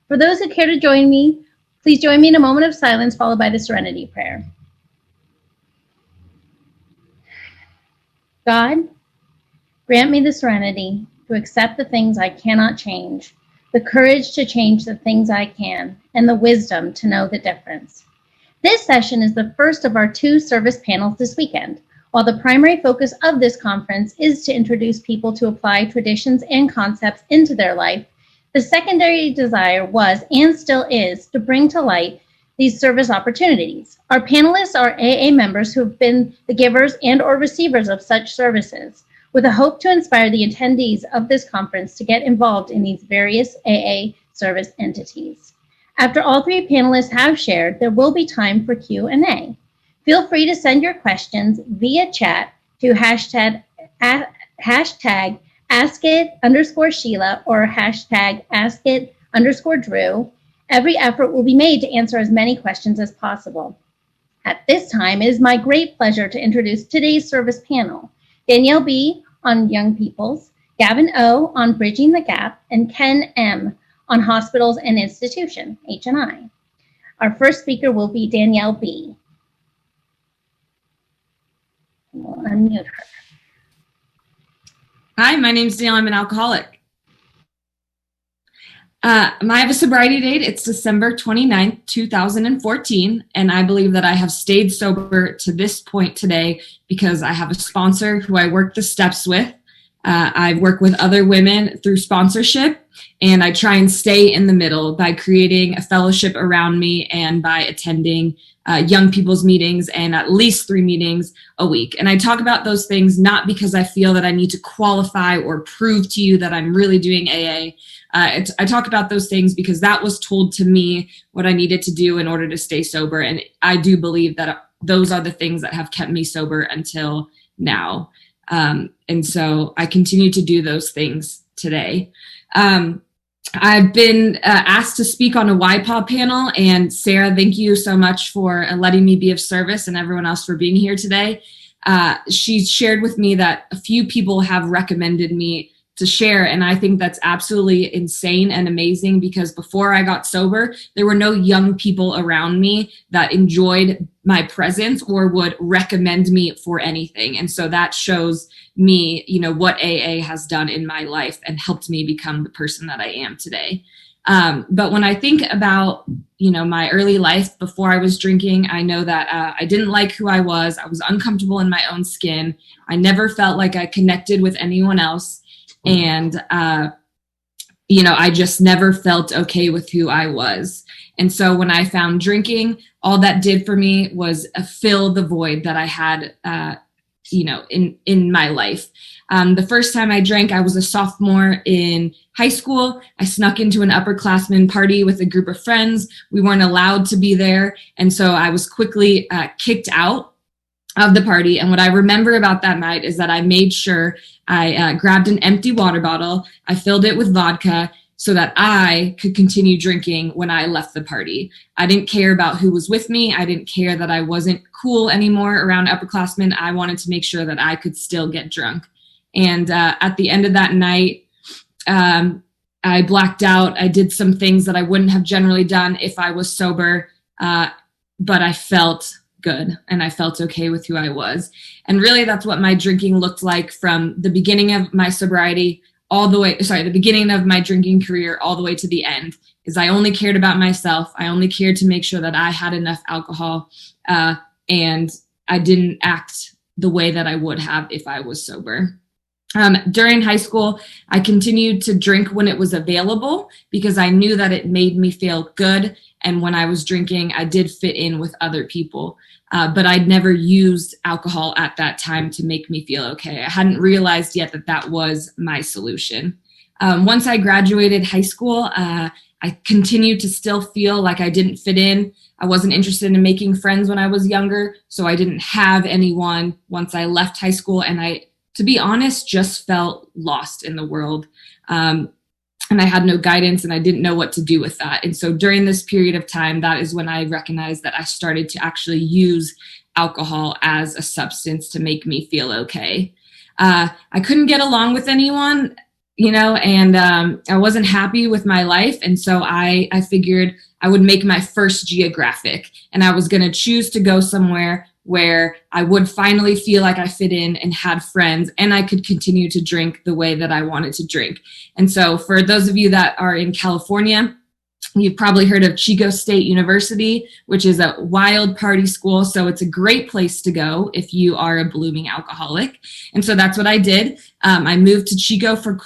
For those who care to join me, please join me in a moment of silence followed by the Serenity Prayer. God, grant me the serenity to accept the things I cannot change, the courage to change the things I can, and the wisdom to know the difference. This session is the first of our 2 service panels this weekend. While the primary focus of this conference is to introduce people to apply traditions and concepts into their life, the secondary desire was and still is to bring to light these service opportunities. Our panelists are AA members who have been the givers and or receivers of such services, with a hope to inspire the attendees of this conference to get involved in these various AA service entities. After all 3 panelists have shared, there will be time for Q&A. Feel free to send your questions via chat to hashtag #AskIt_Sheila or hashtag #AskIt_Drew. Every effort will be made to answer as many questions as possible. At this time, it is my great pleasure to introduce today's service panel. Danielle B. on Young Peoples, Gavin O. on Bridging the Gap, and Ken M. on Hospitals and Institution, H&I. Our first speaker will be Danielle B. We'll unmute her. Hi, my name's Danielle. I'm an alcoholic. I have a sobriety date. It's December 29th, 2014, and I believe that I have stayed sober to this point today because I have a sponsor who I work the steps with. I work with other women through sponsorship, and I try and stay in the middle by creating a fellowship around me and by attending young people's meetings and at least 3 meetings a week. And I talk about those things not because I feel that I need to qualify or prove to you that I'm really doing AA. I talk about those things because that was told to me what I needed to do in order to stay sober. And I do believe that those are the things that have kept me sober until now. And so I continue to do those things today. I've been asked to speak on a YPAW panel, and Sarah, thank you so much for letting me be of service, and everyone else for being here today. She shared with me that a few people have recommended me to share, and I think that's absolutely insane and amazing because before I got sober, there were no young people around me that enjoyed my presence or would recommend me for anything. And so that shows me, what AA has done in my life and helped me become the person that I am today. But when I think about, my early life before I was drinking, I know that I didn't like who I was. I was uncomfortable in my own skin. I never felt like I connected with anyone else. And, I just never felt okay with who I was. And so when I found drinking, all that did for me was fill the void that I had, in my life. The first time I drank, I was a sophomore in high school. I snuck into an upperclassmen party with a group of friends. We weren't allowed to be there. And so I was quickly kicked out of the party. And what I remember about that night is that I made sure I grabbed an empty water bottle. I filled it with vodka so that I could continue drinking when I left the party. I didn't care about who was with me. I didn't care that I wasn't cool anymore around upperclassmen. I wanted to make sure that I could still get drunk. And at the end of that night, I blacked out. I did some things that I wouldn't have generally done if I was sober, but I felt good and I felt okay with who I was. And really that's what my drinking looked like from the beginning of my sobriety the beginning of my drinking career all the way to the end, is I only cared about myself. I only cared to make sure that I had enough alcohol, and I didn't act the way that I would have if I was sober. During high school, I continued to drink when it was available because I knew that it made me feel good. And when I was drinking, I did fit in with other people. But I'd never used alcohol at that time to make me feel okay. I hadn't realized yet that that was my solution. Once I graduated high school, I continued to still feel like I didn't fit in. I wasn't interested in making friends when I was younger, so I didn't have anyone once I left high school. And I, to be honest, just felt lost in the world. And I had no guidance and I didn't know what to do with that. And so during this period of time, that is when I recognized that I started to actually use alcohol as a substance to make me feel okay. I couldn't get along with anyone. and I wasn't happy with my life. And so I figured I would make my first geographic, and I was going to choose to go somewhere where I would finally feel like I fit in and had friends, and I could continue to drink the way that I wanted to drink. And so for those of you that are in California, you've probably heard of Chico State University, which is a wild party school. So it's a great place to go if you are a blooming alcoholic. And so that's what I did. I moved to Chico for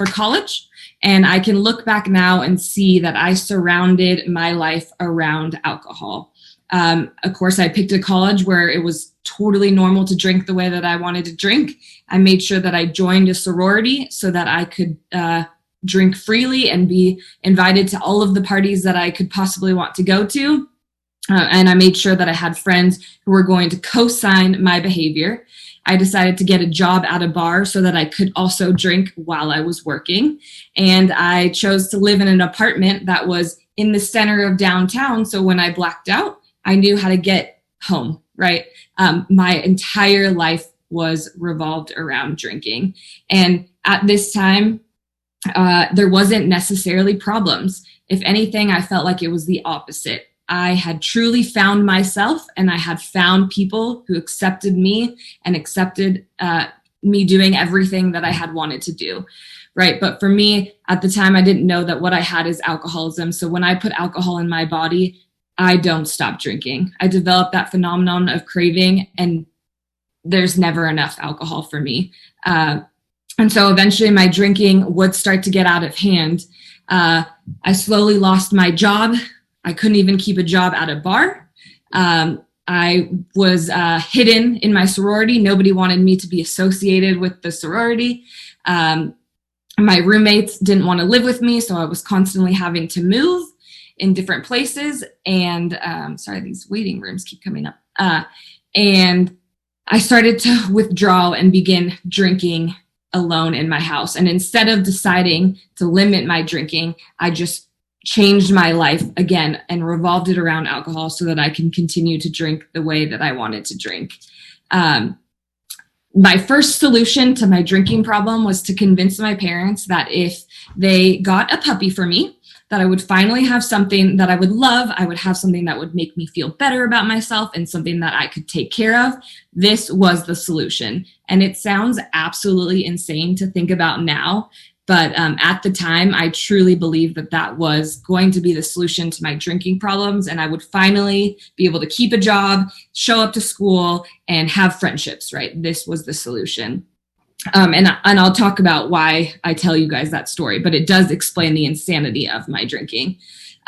college, and I can look back now and see that I surrounded my life around alcohol. Of course, I picked a college where it was totally normal to drink the way that I wanted to drink. I made sure that I joined a sorority so that I could drink freely and be invited to all of the parties that I could possibly want to go to. And I made sure that I had friends who were going to co-sign my behavior. I decided to get a job at a bar so that I could also drink while I was working. And I chose to live in an apartment that was in the center of downtown. So when I blacked out, I knew how to get home, right? My entire life was revolved around drinking. And at this time, there wasn't necessarily problems. If anything, I felt like it was the opposite. I had truly found myself, and I had found people who accepted me and accepted me doing everything that I had wanted to do, right? But for me, at the time, I didn't know that what I had is alcoholism. So when I put alcohol in my body, I don't stop drinking. I developed that phenomenon of craving, and there's never enough alcohol for me. And so eventually my drinking would start to get out of hand. I slowly lost my job. I couldn't even keep a job at a bar. I was hidden in my sorority. Nobody wanted me to be associated with the sorority. My roommates didn't want to live with me, so I was constantly having to move in different places. And sorry, these waiting rooms keep coming up. And I started to withdraw and begin drinking alone in my house. And instead of deciding to limit my drinking, I just changed my life again and revolved it around alcohol so that I can continue to drink the way that I wanted to drink. My first solution to my drinking problem was to convince my parents that if they got a puppy for me, that I would finally have something that I would love. I would have something that would make me feel better about myself and something that I could take care of. This was the solution. And it sounds absolutely insane to think about now. But at the time, I truly believed that that was going to be the solution to my drinking problems. And I would finally be able to keep a job, show up to school, and have friendships, right? This was the solution. And I'll talk about why I tell you guys that story, but it does explain the insanity of my drinking.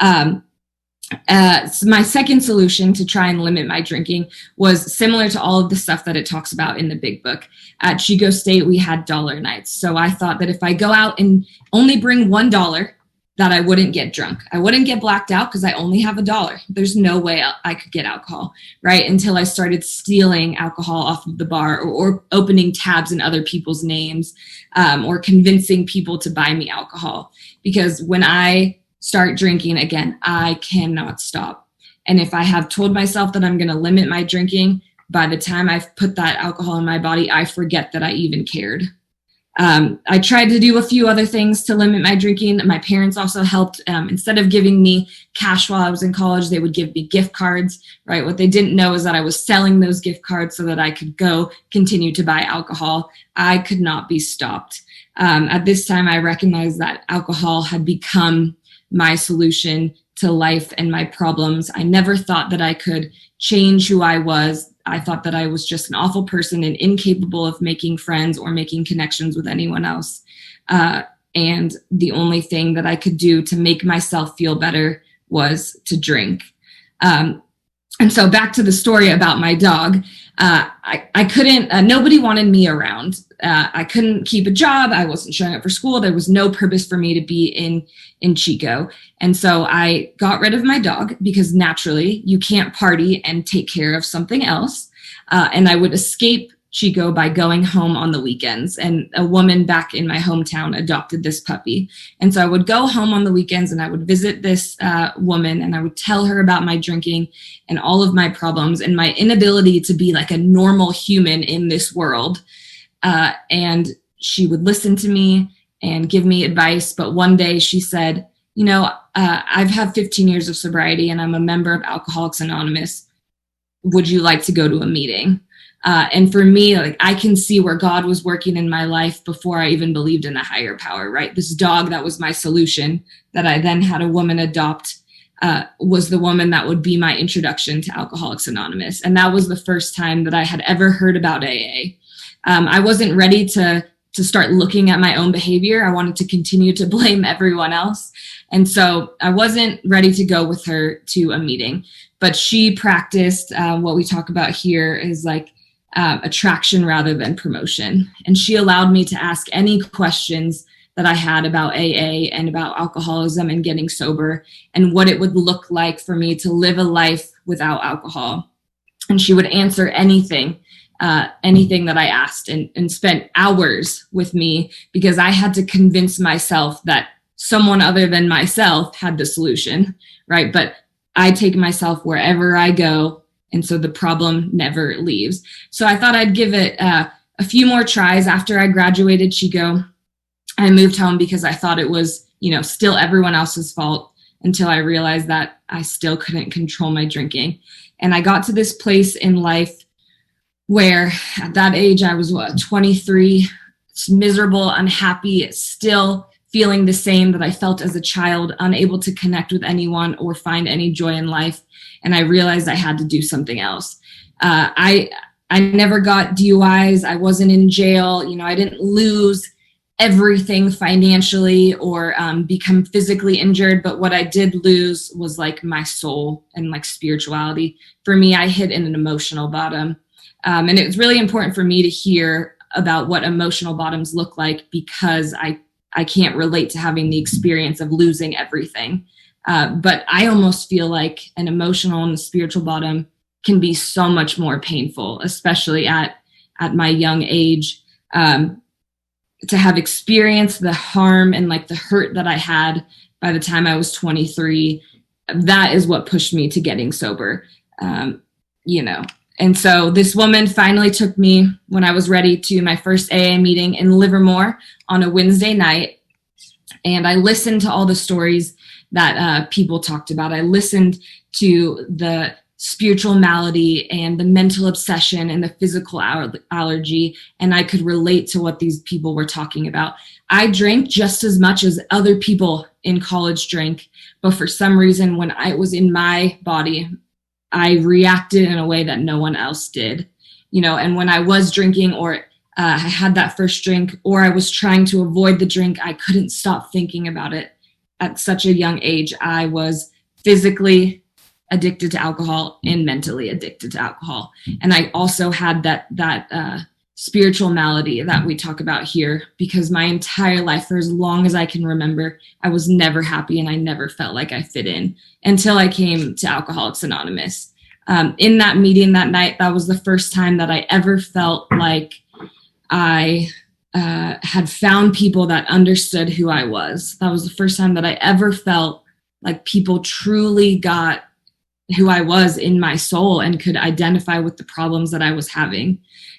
So my second solution to try and limit my drinking was similar to all of the stuff that it talks about in the big book. At Chico State, we had dollar nights. So I thought that if I go out and only bring $1, that I wouldn't get drunk. I wouldn't get blacked out because I only have $1. There's no way I could get alcohol, right? Until I started stealing alcohol off of the bar or opening tabs in other people's names or convincing people to buy me alcohol. Because when I start drinking again, I cannot stop. And if I have told myself that I'm going to limit my drinking, by the time I've put that alcohol in my body, I forget that I even cared. I tried to do a few other things to limit my drinking. My parents also helped. Instead of giving me cash while I was in college, they would give me gift cards, right? What they didn't know is that I was selling those gift cards so that I could go continue to buy alcohol. I could not be stopped. At this time, I recognized that alcohol had become my solution to life and my problems. I never thought that I could change who I was. I thought that I was just an awful person and incapable of making friends or making connections with anyone else. And the only thing that I could do to make myself feel better was to drink. And so back to the story about my dog. I couldn't, nobody wanted me around. I couldn't keep a job. I wasn't showing up for school. There was no purpose for me to be in Chico. And so I got rid of my dog because naturally you can't party and take care of something else. And I would escape Chico by going home on the weekends. And a woman back in my hometown adopted this puppy. And so I would go home on the weekends and I would visit this woman and I would tell her about my drinking and all of my problems and my inability to be like a normal human in this world. And she would listen to me and give me advice. But one day she said, I've had 15 years of sobriety and I'm a member of Alcoholics Anonymous. Would you like to go to a meeting? And for me, like, I can see where God was working in my life before I even believed in a higher power, right? This dog that was my solution that I then had a woman adopt was the woman that would be my introduction to Alcoholics Anonymous. And that was the first time that I had ever heard about AA. I wasn't ready to start looking at my own behavior. I wanted to continue to blame everyone else. And so I wasn't ready to go with her to a meeting. But she practiced what we talk about here is like attraction rather than promotion. And she allowed me to ask any questions that I had about AA and about alcoholism and getting sober and what it would look like for me to live a life without alcohol. And she would answer anything that I asked and spent hours with me because I had to convince myself that someone other than myself had the solution, right? But I take myself wherever I go. And so the problem never leaves. So I thought I'd give it a few more tries. After I graduated Chico, I moved home because I thought it was, still everyone else's fault until I realized that I still couldn't control my drinking. And I got to this place in life where at that age I was 23, miserable, unhappy, still feeling the same that I felt as a child, unable to connect with anyone or find any joy in life. And I realized I had to do something else. I never got DUIs. I wasn't in jail. I didn't lose everything financially or become physically injured. But what I did lose was like my soul and like spirituality. For me, I hit an emotional bottom. And it was really important for me to hear about what emotional bottoms look like because I can't relate to having the experience of losing everything. But I almost feel like an emotional and spiritual bottom can be so much more painful, especially at my young age. To have experienced the harm and like the hurt that I had by the time I was 23, that is what pushed me to getting sober, And so this woman finally took me when I was ready to my first AA meeting in Livermore on a Wednesday night. And I listened to all the stories that people talked about. I listened to the spiritual malady and the mental obsession and the physical allergy, and I could relate to what these people were talking about. I drank just as much as other people in college drank, but for some reason, when I was in my body, I reacted in a way that no one else did, and when I was drinking or I had that first drink or I was trying to avoid the drink, I couldn't stop thinking about it. At such a young age, I was physically addicted to alcohol and mentally addicted to alcohol. And I also had that spiritual malady that we talk about here because my entire life, for as long as I can remember, I was never happy and I never felt like I fit in until I came to Alcoholics Anonymous. In that meeting that night, that was the first time that I ever felt like I had found people that understood who I was. That was the first time that I ever felt like people truly got who I was in my soul and could identify with the problems that I was having.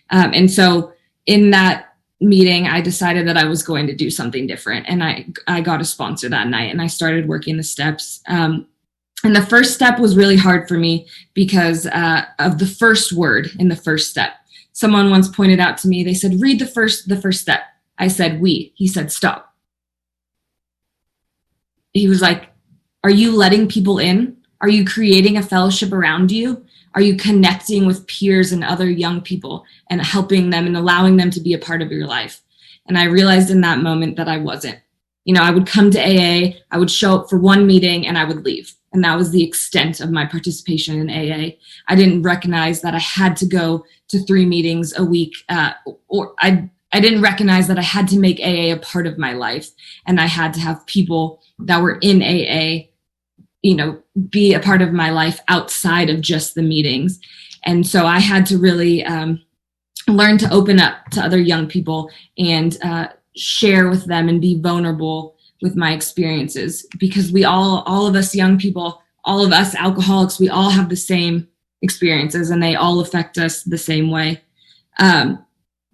And so in that meeting, I decided that I was going to do something different. And I got a sponsor that night and I started working the steps. And the first step was really hard for me because of the first word in the first step. Someone once pointed out to me, they said, read the first step. I said, we. He said, stop. He was like, are you letting people in? Are you creating a fellowship around you? Are you connecting with peers and other young people and helping them and allowing them to be a part of your life? And I realized in that moment that I wasn't. I would come to AA, I would show up for one meeting and I would leave. And that was the extent of my participation in AA. I didn't recognize that I had to go to 3 meetings a week, or I didn't recognize that I had to make AA a part of my life. And I had to have people that were in AA, be a part of my life outside of just the meetings. And so I had to really learn to open up to other young people and share with them and be vulnerable with my experiences, because we all of us young people, all of us alcoholics, we all have the same experiences and they all affect us the same way.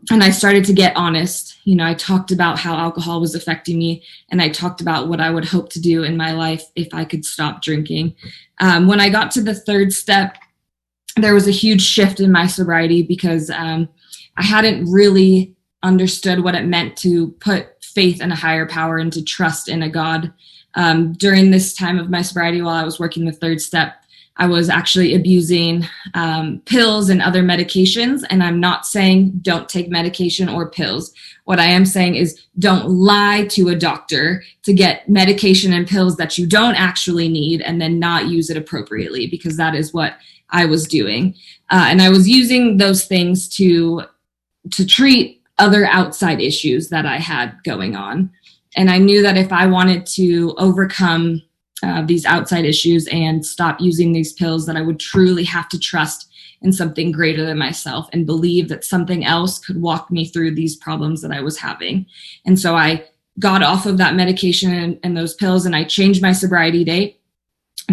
And I started to get honest. I talked about how alcohol was affecting me, and I talked about what I would hope to do in my life if I could stop drinking. When I got to the third step, there was a huge shift in my sobriety because I hadn't really understood what it meant to put faith in a higher power and to trust in a God. During this time of my sobriety, while I was working the third step, I was actually abusing pills and other medications. And I'm not saying don't take medication or pills. What I am saying is don't lie to a doctor to get medication and pills that you don't actually need and then not use it appropriately, because that is what I was doing. And I was using those things to treat other outside issues that I had going on. And I knew that if I wanted to overcome these outside issues and stop using these pills, that I would truly have to trust in something greater than myself and believe that something else could walk me through these problems that I was having. And so I got off of that medication and those pills, and I changed my sobriety date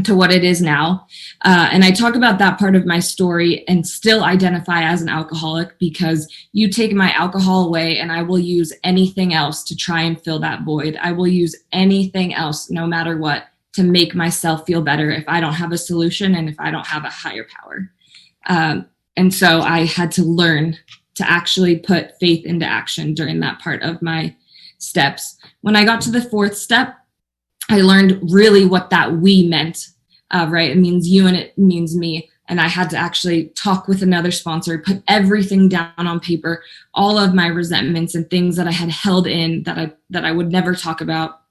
to what it is now. And I talk about that part of my story and still identify as an alcoholic, because you take my alcohol away and I will use anything else to try and fill that void. I will use anything else, no matter what, to make myself feel better if I don't have a solution and if I don't have a higher power. And so I had to learn to actually put faith into action during that part of my steps. When I got to the fourth step, I learned really what that we meant, right? It means you and it means me. And I had to actually talk with another sponsor, put everything down on paper, all of my resentments and things that I had held in that I would never talk about,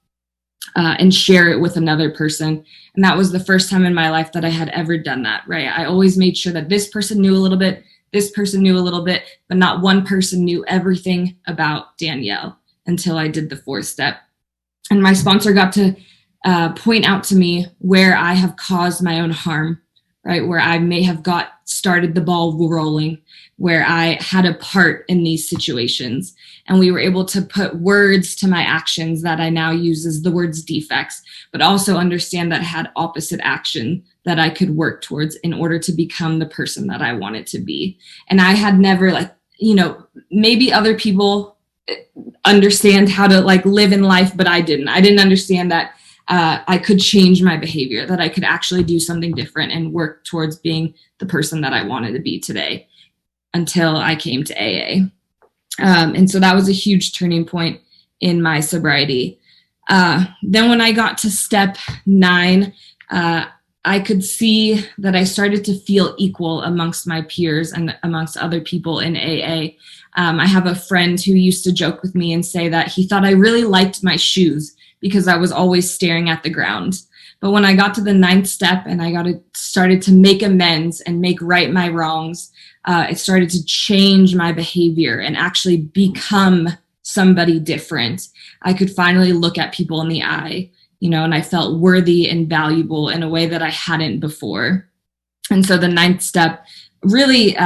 and share it with another person. And that was the first time in my life that I had ever done that, right? I always made sure that this person knew a little bit, this person knew a little bit, but not one person knew everything about Danielle until I did the fourth step. And my sponsor got to point out to me where I have caused my own harm, right? Where I may have started the ball rolling, where I had a part in these situations. And we were able to put words to my actions that I now use as the words defects, but also understand that I had opposite action that I could work towards in order to become the person that I wanted to be. And I had never maybe other people understand how to live in life, but I didn't. I didn't understand that I could change my behavior, that I could actually do something different and work towards being the person that I wanted to be today, until I came to AA. And so that was a huge turning point in my sobriety. Then when I got to step 9, I could see that I started to feel equal amongst my peers and amongst other people in AA. I have a friend who used to joke with me and say that he thought I really liked my shoes because I was always staring at the ground. But when I got to the 9th step and I started to make amends and make right my wrongs, it started to change my behavior and actually become somebody different. I could finally look at people in the eye, and I felt worthy and valuable in a way that I hadn't before. And so the 9th step really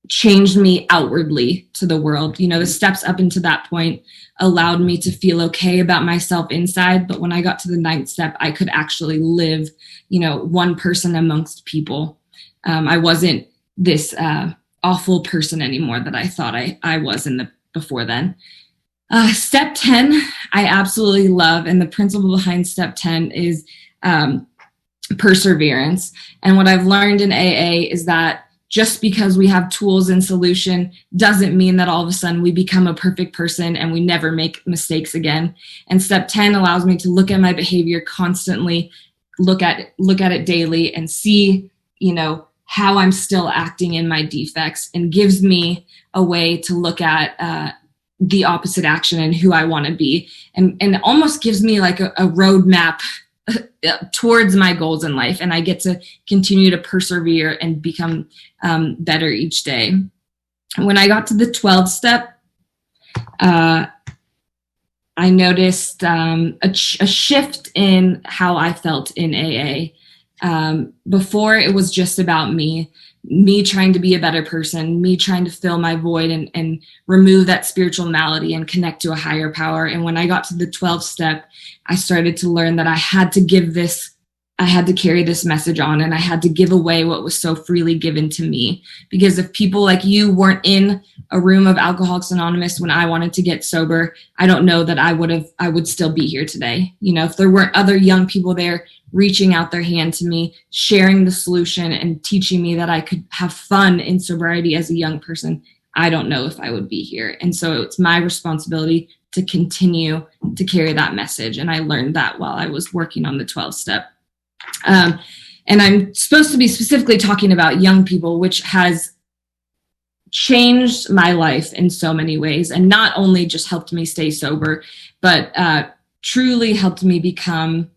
changed me outwardly to the world. The steps up into that point allowed me to feel okay about myself inside. But when I got to the 9th step, I could actually live, one person amongst people. I wasn't this awful person anymore that I thought I was before then. Step 10, I absolutely love. And the principle behind step 10 is perseverance. And what I've learned in AA is that just because we have tools and solution doesn't mean that all of a sudden we become a perfect person and we never make mistakes again. And step 10 allows me to look at my behavior constantly, look at it daily, and see, how I'm still acting in my defects, and gives me a way to look at the opposite action and who I want to be. And it almost gives me like a roadmap towards my goals in life. And I get to continue to persevere and become better each day. When I got to the 12th step, I noticed a shift in how I felt in AA. Before, it was just about me trying to be a better person, me trying to fill my void and remove that spiritual malady and connect to a higher power. And when I got to the 12th step, I started to learn that I had to give this I had to carry this message on, and I had to give away what was so freely given to me. Because if people like you weren't in a room of Alcoholics Anonymous when I wanted to get sober, I don't know that I would still be here today. You know, if there weren't other young people there reaching out their hand to me, sharing the solution and teaching me that I could have fun in sobriety as a young person, I don't know if I would be here. And so it's my responsibility to continue to carry that message. And I learned that while I was working on the 12-step. And I'm supposed to be specifically talking about young people, which has changed my life in so many ways, and not only just helped me stay sober, but truly helped me become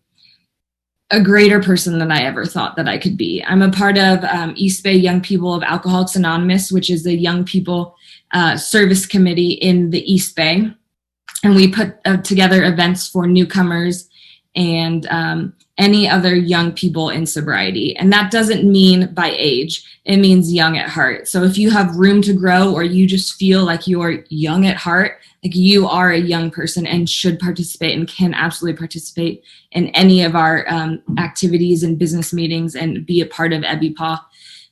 a greater person than I ever thought that I could be. I'm a part of East Bay Young People of Alcoholics Anonymous, which is the young people service committee in the East Bay. And we put together events for newcomers and any other young people in sobriety. And that doesn't mean by age, it means young at heart. So if you have room to grow, or you just feel like you're young at heart, like you are a young person and should participate and can absolutely participate in any of our activities and business meetings and be a part of EBIPA.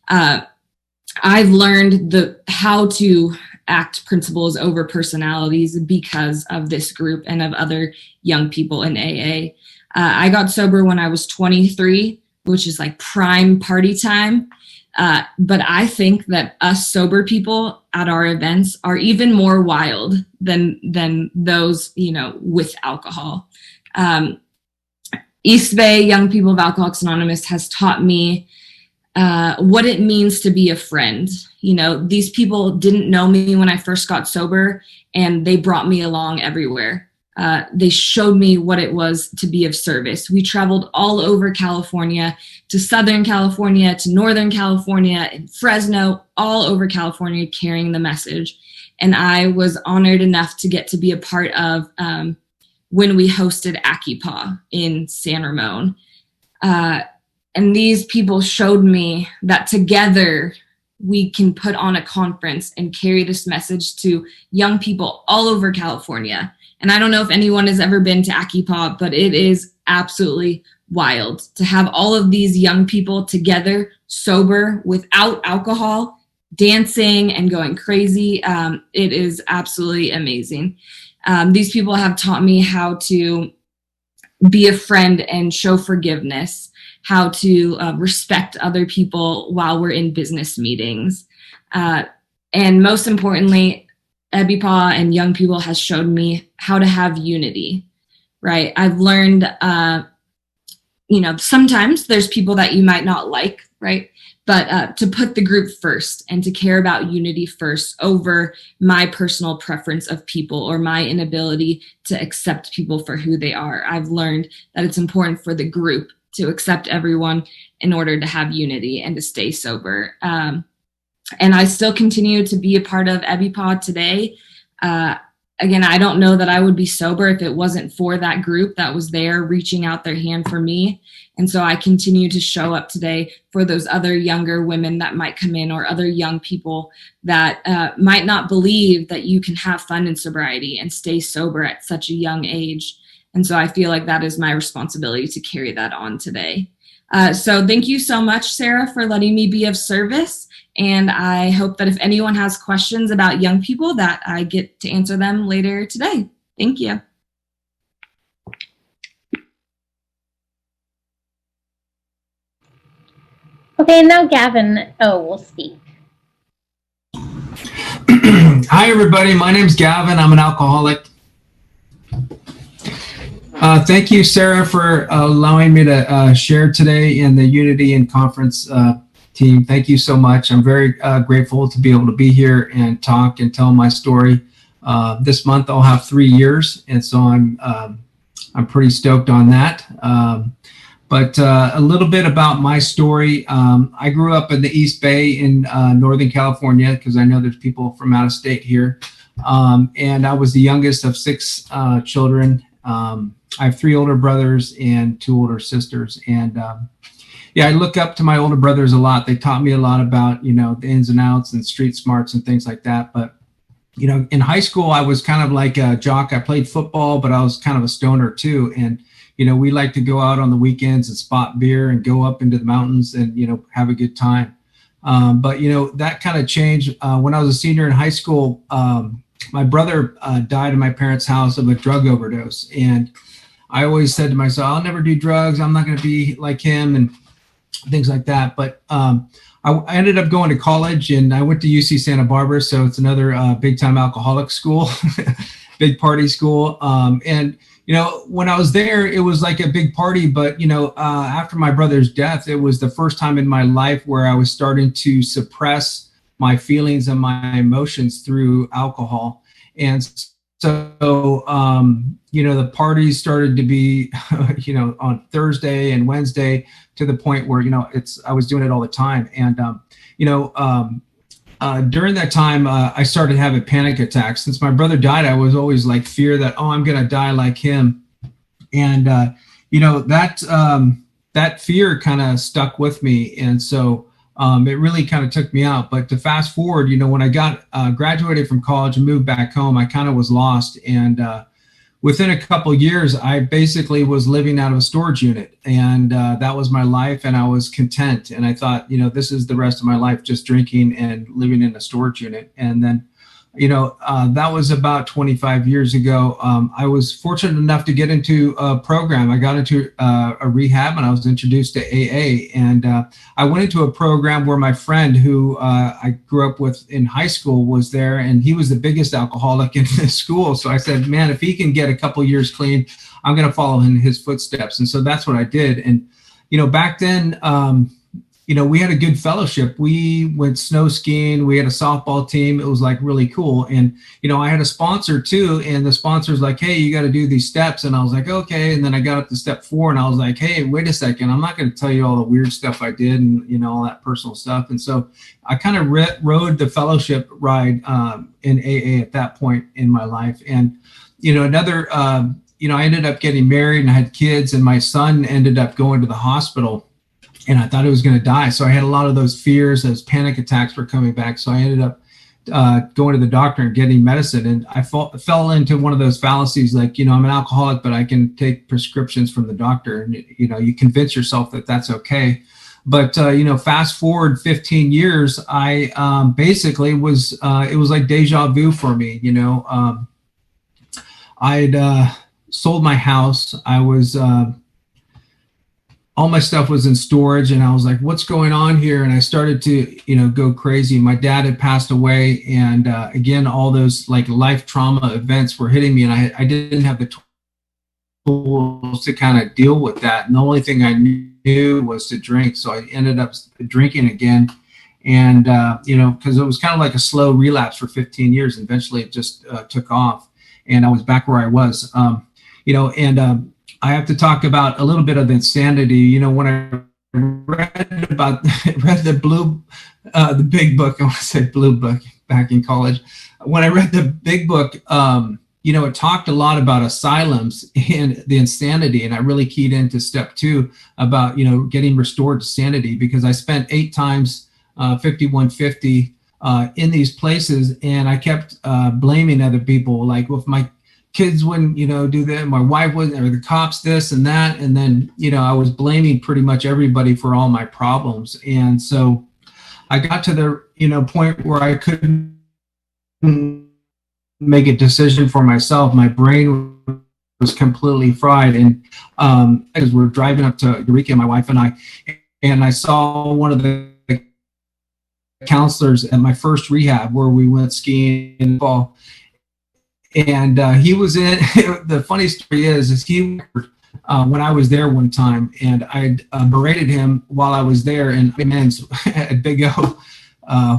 I've learned how to act principles over personalities because of this group and of other young people in AA. I got sober when I was 23, which is like prime party time. But I think that us sober people at our events are even more wild than those, you know, with alcohol. East Bay Young People of Alcoholics Anonymous has taught me what it means to be a friend. You know, these people didn't know me when I first got sober, and they brought me along everywhere. They showed me what it was to be of service. We traveled all over California, to Southern California, to Northern California, and Fresno, all over California, carrying the message. And I was honored enough to get to be a part of when we hosted ACIPA in San Ramon. And these people showed me that together we can put on a conference and carry this message to young people all over California. And I don't know if anyone has ever been to ACIPA, but it is absolutely wild to have all of these young people together, sober, without alcohol, dancing and going crazy. It is absolutely amazing. These people have taught me how to be a friend and show forgiveness, how to respect other people while we're in business meetings. And most importantly, EBIPA and young people has showed me how to have unity, right? I've learned, you know, sometimes there's people that you might not like, right? But to put the group first and to care about unity first over my personal preference of people or my inability to accept people for who they are. I've learned that it's important for the group to accept everyone in order to have unity and to stay sober. And I still continue to be a part of EBIPA today. Again, I don't know that I would be sober if it wasn't for that group that was there reaching out their hand for me. And so I continue to show up today for those other younger women that might come in, or other young people that might not believe that you can have fun in sobriety and stay sober at such a young age. And so I feel like that is my responsibility to carry that on today. So thank you so much, Sarah, for letting me be of service. And I hope that if anyone has questions about young people, that I get to answer them later today. Thank you. Okay, now Gavin will speak. Hi, everybody. My name's Gavin. I'm an alcoholic. Thank you, Sarah, for allowing me to share today in the Unity and Conference team. Thank you so much. I'm very grateful to be able to be here and talk and tell my story. This month I'll have 3 years, and so I'm pretty stoked on that. But a little bit about my story. I grew up in the East Bay in Northern California, because I know there's people from out of state here. And I was the youngest of 6 children. I have 3 older brothers and 2 older sisters. And yeah, I look up to my older brothers a lot. They taught me a lot about, you know, the ins and outs and street smarts and things like that. But, you know, in high school, I was kind of like a jock. I played football, but I was kind of a stoner too. And, we like to go out on the weekends and spot beer and go up into the mountains and, have a good time. But that kind of changed when I was a senior in high school. My brother died in my parents' house of a drug overdose. And I always said to myself, I'll never do drugs. I'm not going to be like him and things like that. But I ended up going to college, and I went to UC Santa Barbara. So it's another big time alcoholic school, big party school. And when I was there, it was like a big party. But, after my brother's death, it was the first time in my life where I was starting to suppress my feelings and my emotions through alcohol. And so, the parties started to be, on Thursday and Wednesday, to the point where, I was doing it all the time. And, during that time, I started having panic attacks. Since my brother died, I was always like fear that, I'm going to die like him. And, that fear kind of stuck with me. And so it really kind of took me out. But to fast forward, when I got graduated from college and moved back home, I kind of was lost. And within a couple of years, I basically was living out of a storage unit, and that was my life, and I was content. And I thought, this is the rest of my life, just drinking and living in a storage unit. And then, that was about 25 years ago. I was fortunate enough to get into a program. I got into a rehab, and I was introduced to AA. And I went into a program where my friend, who I grew up with in high school, was there, and he was the biggest alcoholic in the school. So I said, man, if he can get a couple years clean, I'm going to follow in his footsteps. And so that's what I did. And, back then, we had a good fellowship. We went snow skiing. We had a softball team. It was like really cool. And, I had a sponsor too. And the sponsor's like, hey, you got to do these steps. And I was like, okay. And then I got up to step 4, and I was like, hey, wait a second. I'm not going to tell you all the weird stuff I did and, all that personal stuff. And so I kind of rode the fellowship ride in AA at that point in my life. And, I ended up getting married and I had kids, and my son ended up going to the hospital. And I thought he was going to die. So I had a lot of those fears, those panic attacks were coming back. So I ended up going to the doctor and getting medicine. And I fell into one of those fallacies, like, I'm an alcoholic, but I can take prescriptions from the doctor. And, you convince yourself that that's okay. But, fast forward 15 years, I basically was, it was like deja vu for me. I'd sold my house. I was, all my stuff was in storage, and I was like, what's going on here? And I started to, go crazy. My dad had passed away. And again, all those like life trauma events were hitting me, and I didn't have the tools to kind of deal with that. And the only thing I knew was to drink. So I ended up drinking again. And, because it was kind of like a slow relapse for 15 years. And eventually it just took off, and I was back where I was, I have to talk about a little bit of insanity. When I read the big book, I want to say blue book back in college. When I read the big book, it talked a lot about asylums and the insanity. And I really keyed into step 2 about, getting restored to sanity, because I spent 8 times 5150 in these places. And I kept blaming other people. Like, if my kids wouldn't, do that, my wife wouldn't, or the cops this and that. And then, I was blaming pretty much everybody for all my problems. And so I got to the, point where I couldn't make a decision for myself. My brain was completely fried. And as we're driving up to Eureka, my wife and I saw one of the counselors at my first rehab where we went skiing in the fall. And he was in, the funny story is he, when I was there one time, and I berated him while I was there in men's at Big O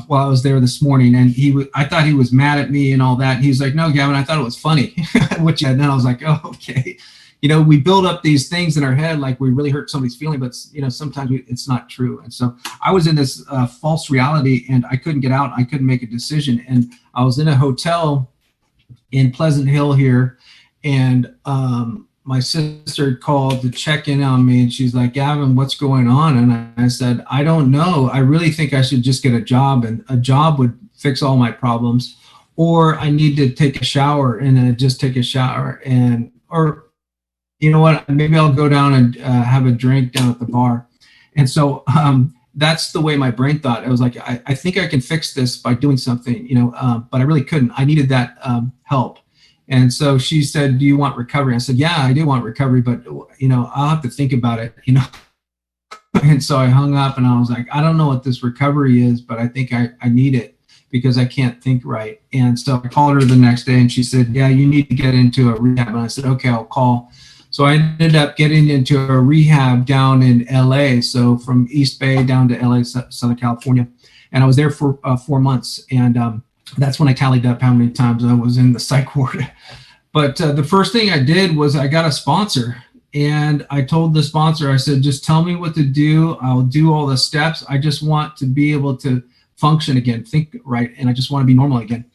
while I was there this morning. And I thought he was mad at me and all that. And he's like, no, Gavin, I thought it was funny, and then I was like, oh, okay. We build up these things in our head, like we really hurt somebody's feeling, but sometimes it's not true. And so I was in this false reality, and I couldn't get out. I couldn't make a decision. And I was in a hotel in Pleasant Hill here, and my sister called to check in on me, and she's like, Gavin, what's going on? And I said, I don't know. I really think I should just get a job, and a job would fix all my problems, or I need to take a shower, and then just take a shower, or you know what, maybe I'll go down and have a drink down at the bar. And so that's the way my brain thought. I was like, I think I can fix this by doing something, but I really couldn't. I needed that help. And so she said, do you want recovery? I said, yeah, I do want recovery, but, I'll have to think about it, And so I hung up and I was like, I don't know what this recovery is, but I think I need it because I can't think right. And so I called her the next day and she said, yeah, you need to get into a rehab. And I said, okay, I'll call. So I ended up getting into a rehab down in LA. So from East Bay down to LA, Southern California. And I was there for 4 months. And that's when I tallied up how many times I was in the psych ward. But the first thing I did was I got a sponsor. And I told the sponsor, I said, just tell me what to do. I'll do all the steps. I just want to be able to function again, think right. And I just want to be normal again.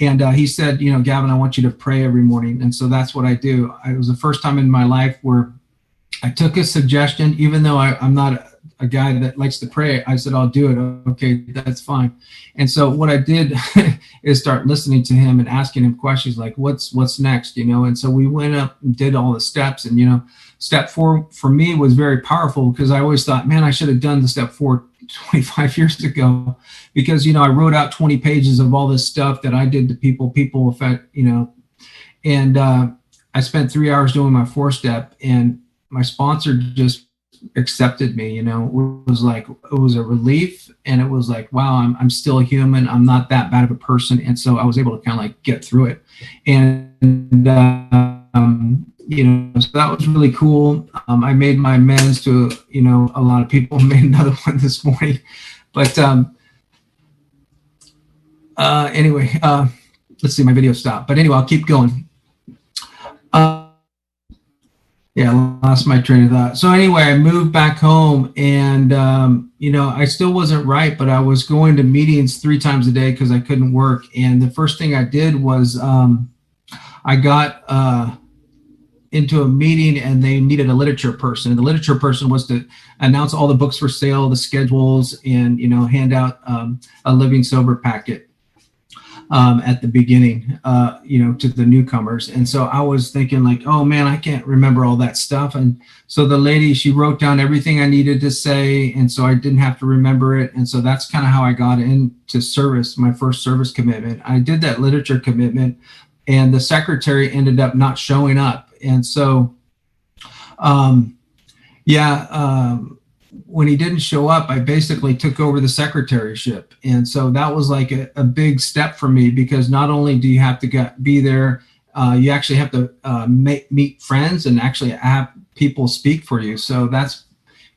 And he said, Gavin, I want you to pray every morning. And so that's what I do. It was the first time in my life where I took a suggestion, even though I'm not a guy that likes to pray. I said, I'll do it. Okay, that's fine. And so what I did is start listening to him and asking him questions like, what's next, And so we went up and did all the steps. And, step 4 for me was very powerful because I always thought, man, I should have done the step 4 25 years ago because, I wrote out 20 pages of all this stuff that I did to people affect, and I spent 3 hours doing my 4-step and my sponsor just accepted me, it was like, it was a relief. And it was like, wow, I'm still human. I'm not that bad of a person. And so I was able to kind of like get through it. And, so that was really cool. I made my amends to, a lot of people. Made another one this morning. But anyway, let's see, my video stopped. But anyway, I'll keep going. Yeah, I lost my train of thought. So anyway, I moved back home and, I still wasn't right, but I was going to meetings 3 times a day because I couldn't work. And the first thing I did was I got into a meeting and they needed a literature person. And the literature person was to announce all the books for sale, the schedules, and, hand out a Living Sober packet. At the beginning, to the newcomers. And so I was thinking like, oh man, I can't remember all that stuff. And so the lady, she wrote down everything I needed to say. And so I didn't have to remember it. And so that's kind of how I got into service, my first service commitment. I did that literature commitment and the secretary ended up not showing up. And so, when he didn't show up, I basically took over the secretaryship. And so that was like a big step for me because not only do you have to be there, you actually have to meet friends and actually have people speak for you. So that's,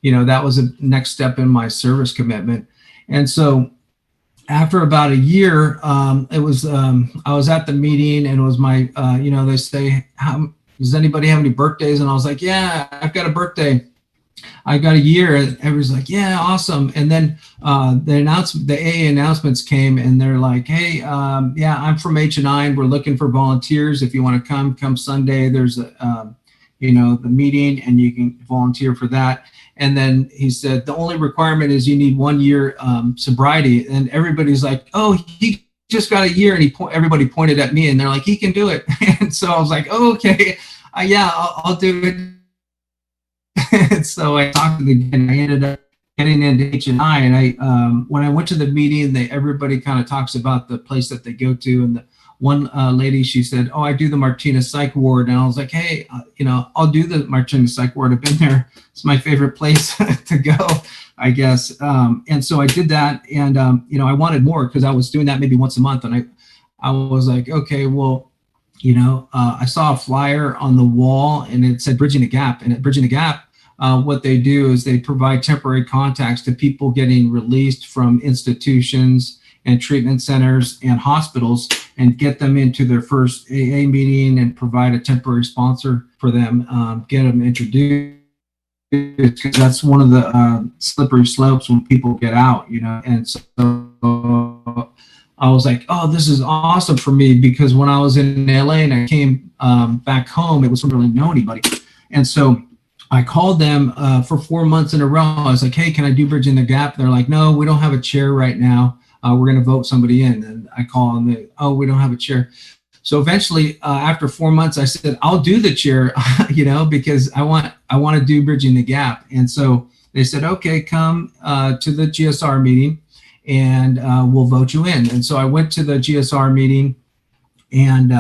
that was a next step in my service commitment. And so after about a year, I was at the meeting and it was my, they say, does anybody have any birthdays? And I was like, yeah, I've got a birthday. I got a year. And everybody's like, yeah, awesome. And then the AA announcements came and they're like, hey, I'm from H&I. We're looking for volunteers. If you want to come Sunday, there's the meeting and you can volunteer for that. And then he said, the only requirement is you need 1 year sobriety. And everybody's like, oh, he just got a year. And everybody pointed at me and they're like, he can do it. And so I was like, oh, okay, I'll do it. So I talked to the guy and I ended up getting into H&I. And when I went to the meeting, everybody kind of talks about the place that they go to. And the one lady, she said, oh, I do the Martinez Psych Ward. And I was like, hey, I'll do the Martinez Psych Ward. I've been there. It's my favorite place to go, I guess. And so I did that. And, I wanted more because I was doing that maybe once a month. And I was like, okay, well, I saw a flyer on the wall and it said Bridging the Gap. And at Bridging the Gap, what they do is they provide temporary contacts to people getting released from institutions and treatment centers and hospitals and get them into their first AA meeting and provide a temporary sponsor for them, get them introduced. Because that's one of the slippery slopes when people get out, And so I was like, oh, this is awesome for me because when I was in LA and I came back home, it was really know anybody. And so I called them for 4 months in a row. I was like, hey, can I do Bridging the Gap? They're like, no, we don't have a chair right now. We're going to vote somebody in. And I call them, oh, we don't have a chair. So eventually, after 4 months, I said, I'll do the chair, because I want to do Bridging the Gap. And so they said, okay, come to the GSR meeting and we'll vote you in. And so I went to the GSR meeting, and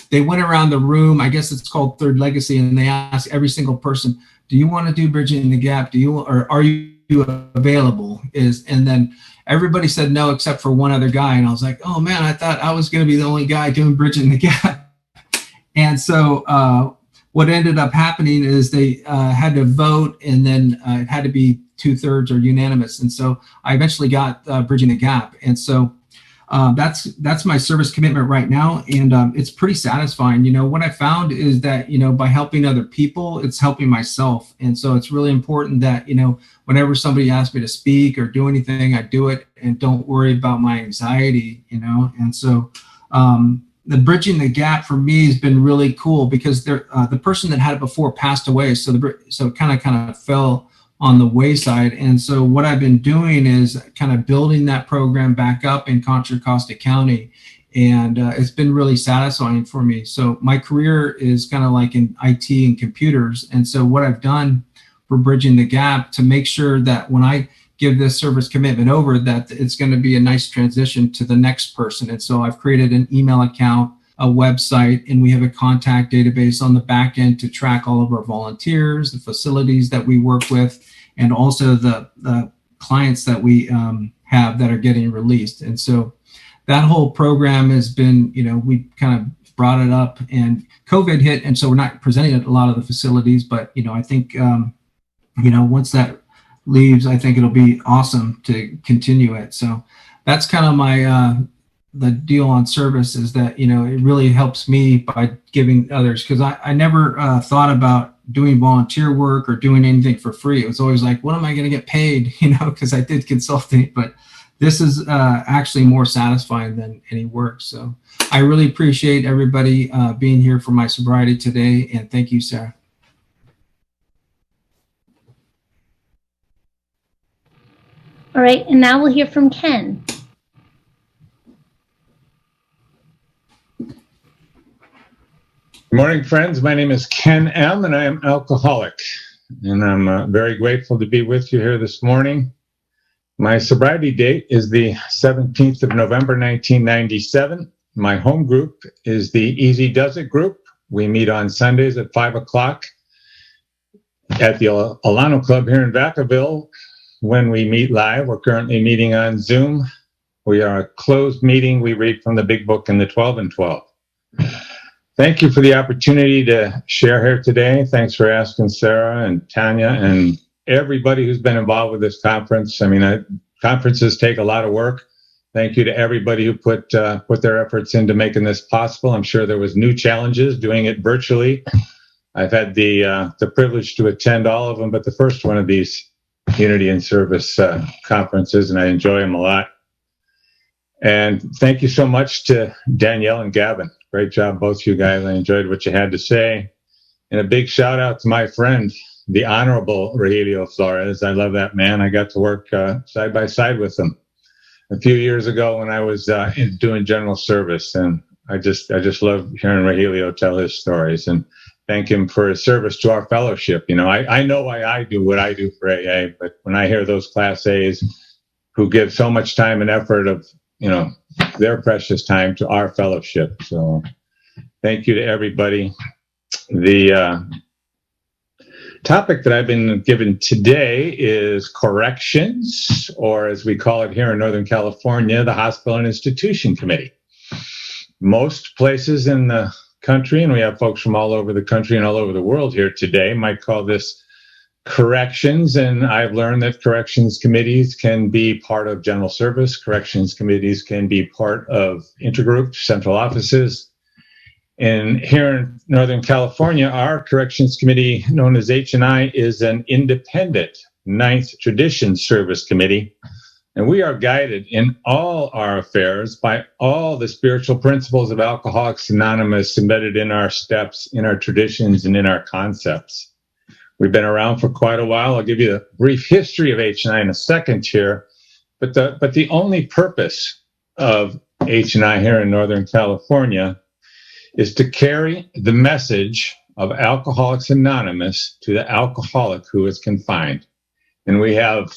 they went around the room. I guess it's called Third Legacy. And they asked every single person, do you want to do Bridging the Gap? Or are you available? And then everybody said no, except for one other guy. And I was like, oh man, I thought I was going to be the only guy doing Bridging the Gap. And so what ended up happening is they had to vote, and then it had to be 2/3 or unanimous. And so I eventually got Bridging the Gap. And so that's my service commitment right now. And it's pretty satisfying. What I found is that, by helping other people, it's helping myself. And so it's really important that, whenever somebody asks me to speak or do anything, I do it and don't worry about my anxiety, And so the Bridging the Gap for me has been really cool, because the person that had it before passed away. So it kind of fell on the wayside. And so what I've been doing is kind of building that program back up in Contra Costa County. And it's been really satisfying for me. So my career is kind of like in IT and computers. And so what I've done for Bridging the Gap to make sure that when I give this service commitment over, that it's going to be a nice transition to the next person. And so I've created an email account, a website, and we have a contact database on the back end to track all of our volunteers, the facilities that we work with, and also the clients that we have that are getting released. And so that whole program has been, we kind of brought it up, and COVID hit. And so we're not presenting at a lot of the facilities, but, I think, once that leaves, I think it'll be awesome to continue it. So that's kind of my, the deal on service, is that, it really helps me by giving others, because I never thought about doing volunteer work or doing anything for free. It was always like, what am I going to get paid? Because I did consulting, but this is actually more satisfying than any work. So I really appreciate everybody being here for my sobriety today. And thank you, Sarah. All right, and now we'll hear from Ken. Good morning, friends. My name is Ken M., and I am alcoholic. And I'm very grateful to be with you here this morning. My sobriety date is the 17th of November, 1997. My home group is the Easy Does It group. We meet on Sundays at 5 o'clock at the Alano Club here in Vacaville. When we meet live, we're currently meeting on Zoom. We are a closed meeting. We read from the Big Book in the 12 and 12. Thank you for the opportunity to share here today. Thanks for asking Sarah and Tanya and everybody who's been involved with this conference. I mean, conferences take a lot of work. Thank you to everybody who put their efforts into making this possible. I'm sure there was new challenges doing it virtually. I've had the privilege to attend all of them, but the first one of these Unity and Service conferences, and I enjoy them a lot. And thank you so much to Danielle and Gavin. Great job, both you guys. I enjoyed what you had to say. And a big shout out to my friend, the Honorable Rogelio Flores. I love that man. I got to work side by side with him a few years ago when I was doing general service. And I just love hearing Rogelio tell his stories, and thank him for his service to our fellowship. I know why I do what I do for AA, but when I hear those Class A's who give so much time and effort of, their precious time to our fellowship. So thank you to everybody. The topic that I've been given today is corrections, or as we call it here in Northern California, the Hospital and Institution Committee. Most places in the country, and we have folks from all over the country and all over the world here today, might call this corrections. And I've learned that corrections committees can be part of general service. Corrections committees can be part of intergroup central offices. And here in Northern California, our corrections committee, known as H&I, is an independent Ninth Tradition Service Committee. And we are guided in all our affairs by all the spiritual principles of Alcoholics Anonymous embedded in our steps, in our traditions, and in our concepts. We've been around for quite a while. I'll give you a brief history of H&I in a second here. But the only purpose of H&I here in Northern California is to carry the message of Alcoholics Anonymous to the alcoholic who is confined. And we have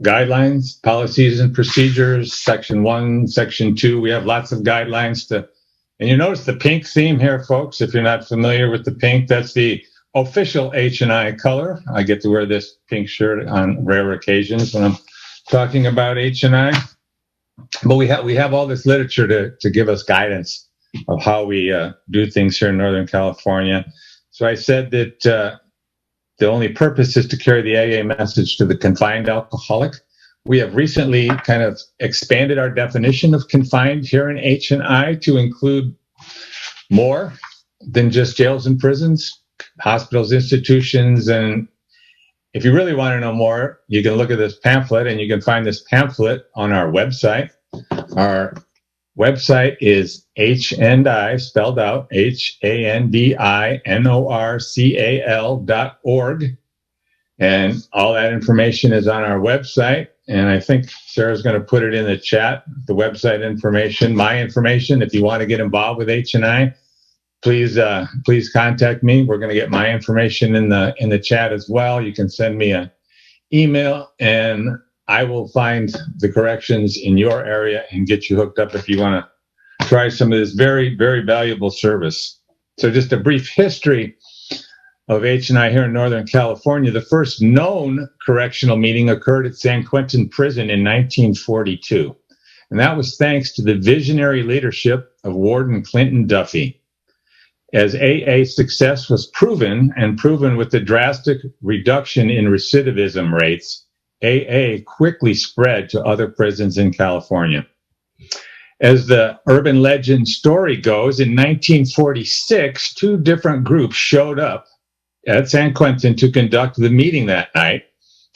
guidelines, policies and procedures, section 1, section 2. We have lots of guidelines and you notice the pink theme here, folks. If you're not familiar with the pink, that's the official H&I color. I get to wear this pink shirt on rare occasions when I'm talking about H&I. But we have all this literature to give us guidance of how we do things here in Northern California. So I said that the only purpose is to carry the AA message to the confined alcoholic. We have recently kind of expanded our definition of confined here in H&I to include more than just jails and prisons, hospitals, institutions. And if you really want to know more, you can look at this pamphlet, and you can find this pamphlet on our website. Our website is HNDI, spelled out, HANDINORCAL.org. And all that information is on our website. And I think Sarah's going to put it in the chat, the website information, my information. If you want to get involved with H&I, please contact me. We're going to get my information in the chat as well. You can send me an email, and I will find the corrections in your area and get you hooked up if you want to try some of this very, very valuable service. So just a brief history of H&I here in Northern California. The first known correctional meeting occurred at San Quentin Prison in 1942. And that was thanks to the visionary leadership of Warden Clinton Duffy. As AA success was proven with the drastic reduction in recidivism rates, AA quickly spread to other prisons in California. As the urban legend story goes, in 1946, 2 different groups showed up at San Quentin to conduct the meeting that night.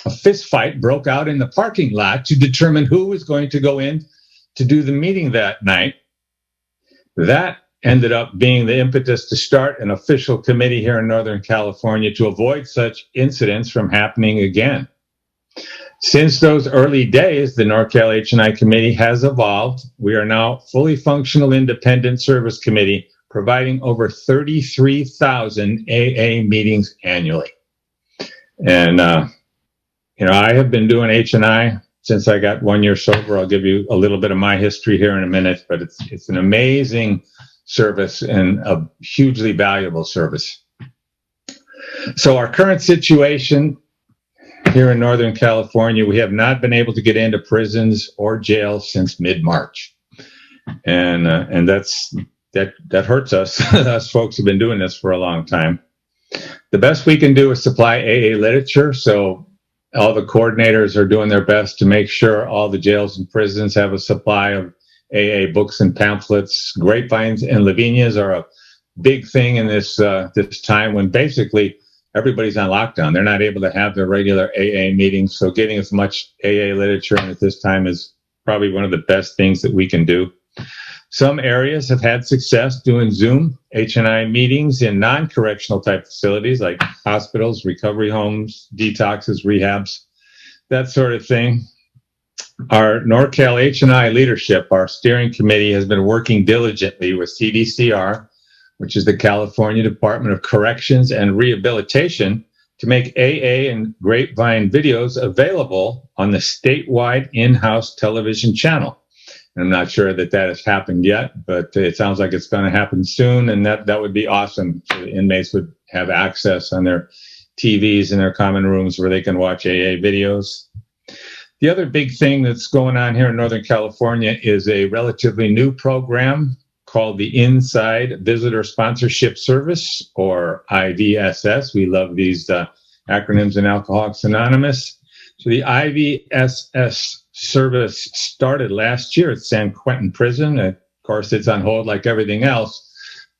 A fist fight broke out in the parking lot to determine who was going to go in to do the meeting that night. That ended up being the impetus to start an official committee here in Northern California to avoid such incidents from happening again. Since those early days, the NorCal H&I Committee has evolved. We are now fully functional independent service committee, providing over 33,000 AA meetings annually. And, I have been doing H&I since I got 1 year sober. I'll give you a little bit of my history here in a minute, but it's an amazing service and a hugely valuable service. So our current situation here in Northern California, we have not been able to get into prisons or jails since mid-March. And that hurts us. Us folks have been doing this for a long time. The best we can do is supply AA literature. So all the coordinators are doing their best to make sure all the jails and prisons have a supply of AA books and pamphlets. Grapevines and Lavinias are a big thing in this time when basically everybody's on lockdown. They're not able to have their regular AA meetings. So getting as much AA literature in at this time is probably one of the best things that we can do. Some areas have had success doing Zoom H&I meetings in non-correctional type facilities like hospitals, recovery homes, detoxes, rehabs, that sort of thing. Our NorCal H&I leadership, our steering committee, has been working diligently with CDCR, which is the California Department of Corrections and Rehabilitation, to make AA and Grapevine videos available on the statewide in-house television channel. And I'm not sure that has happened yet, but it sounds like it's going to happen soon, and that would be awesome. So the inmates would have access on their TVs in their common rooms where they can watch AA videos. The other big thing that's going on here in Northern California is a relatively new program called the Inside Visitor Sponsorship Service, or IVSS. We love these acronyms in Alcoholics Anonymous. So the IVSS service started last year at San Quentin Prison. Of course, it's on hold like everything else.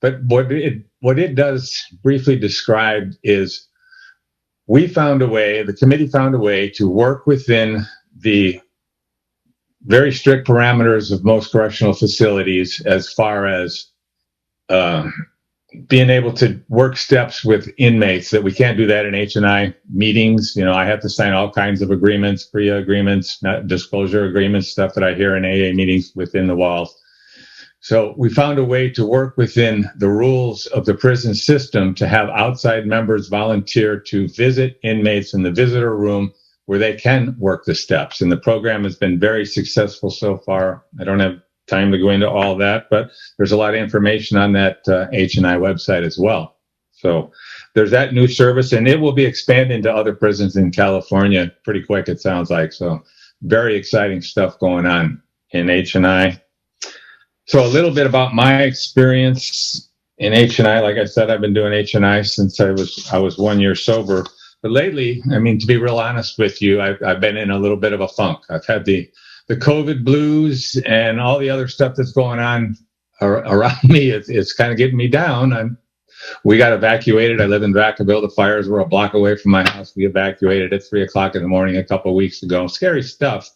But what it does briefly describe is the committee found a way to work within the very strict parameters of most correctional facilities as far as being able to work steps with inmates that we can't do that in H&I meetings. I have to sign all kinds of agreements, PREA agreements, not disclosure agreements, stuff that I hear in AA meetings within the walls. So we found a way to work within the rules of the prison system to have outside members volunteer to visit inmates in the visitor room where they can work the steps. And the program has been very successful so far. I don't have time to go into all that, but there's a lot of information on that H&I website as well. So there's that new service, and it will be expanding to other prisons in California pretty quick, it sounds like. So very exciting stuff going on in H&I. So a little bit about my experience in H&I. Like I said, I've been doing H&I since I was 1 year sober. But lately, I mean, to be real honest with you, I've been in a little bit of a funk. I've had the COVID blues and all the other stuff that's going on around me. It's kind of getting me down. We got evacuated. I live in Vacaville. The fires were a block away from my house. We evacuated at 3 o'clock in the morning a couple of weeks ago. Scary stuff.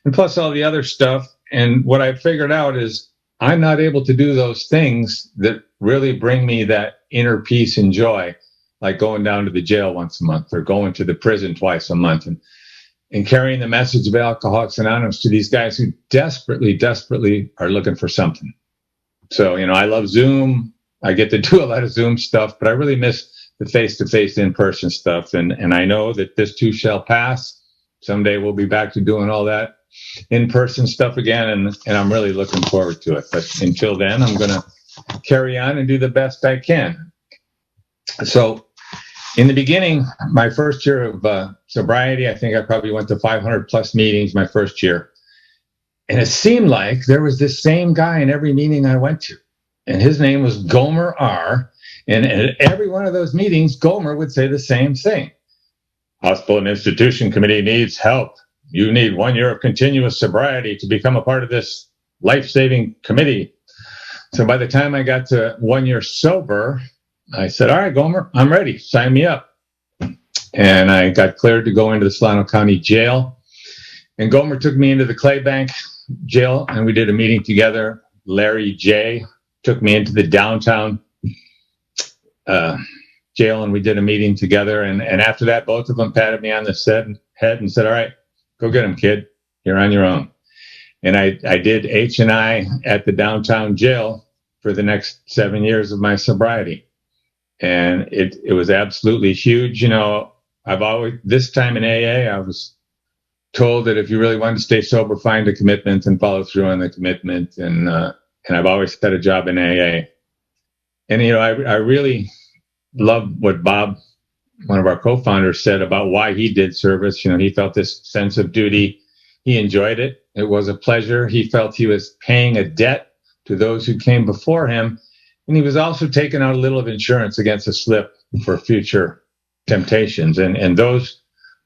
And plus all the other stuff. And what I figured out is I'm not able to do those things that really bring me that inner peace and joy, like going down to the jail once a month or going to the prison twice a month and carrying the message of Alcoholics Anonymous to these guys who desperately are looking for something. So, I love Zoom. I get to do a lot of Zoom stuff, but I really miss the face-to-face in-person stuff. And I know that this too shall pass. Someday we'll be back to doing all that in-person stuff again. And I'm really looking forward to it. But until then, I'm going to carry on and do the best I can. So in the beginning, my first year of sobriety, I think I probably went to 500 plus meetings my first year. And it seemed like there was this same guy in every meeting I went to. And his name was Gomer R. And at every one of those meetings, Gomer would say the same thing. Hospital and Institution Committee needs help. You need 1 year of continuous sobriety to become a part of this life-saving committee. So by the time I got to 1 year sober, I said, all right, Gomer, I'm ready. Sign me up. And I got cleared to go into the Solano County Jail. And Gomer took me into the Claybank Jail, and we did a meeting together. Larry J. took me into the downtown jail, and we did a meeting together. And after that, both of them patted me on the head and said, all right, go get him, kid. You're on your own. And I did H&I at the downtown jail for the next 7 years of my sobriety. And it was absolutely huge. This time in AA, I was told that if you really wanted to stay sober, find a commitment and follow through on the commitment. And I've always had a job in AA. And, I really love what Bob, one of our co-founders, said about why he did service. He felt this sense of duty. He enjoyed it. It was a pleasure. He felt he was paying a debt to those who came before him. And he was also taking out a little of insurance against a slip for future temptations. And those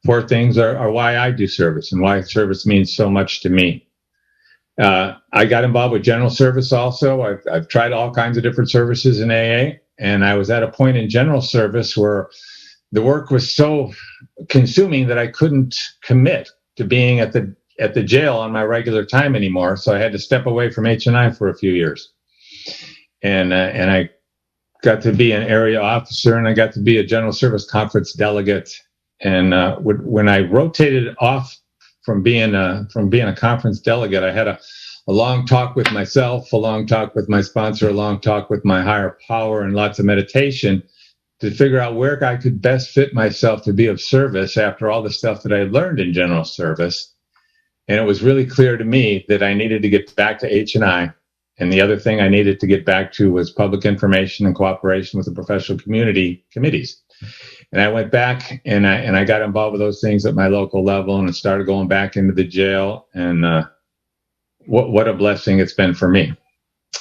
four things are why I do service and why service means so much to me. I got involved with general service also. I've tried all kinds of different services in AA, and I was at a point in general service where the work was so consuming that I couldn't commit to being at the jail on my regular time anymore. So I had to step away from H&I for a few years. And I got to be an area officer, and I got to be a general service conference delegate. And when I rotated off from being a conference delegate, I had a long talk with myself, a long talk with my sponsor, a long talk with my higher power, and lots of meditation to figure out where I could best fit myself to be of service after all the stuff that I had learned in general service. And it was really clear to me that I needed to get back to H&I. And the other thing I needed to get back to was public information and cooperation with the professional community committees. And I went back and I got involved with those things at my local level, and I started going back into the jail. And what a blessing it's been for me.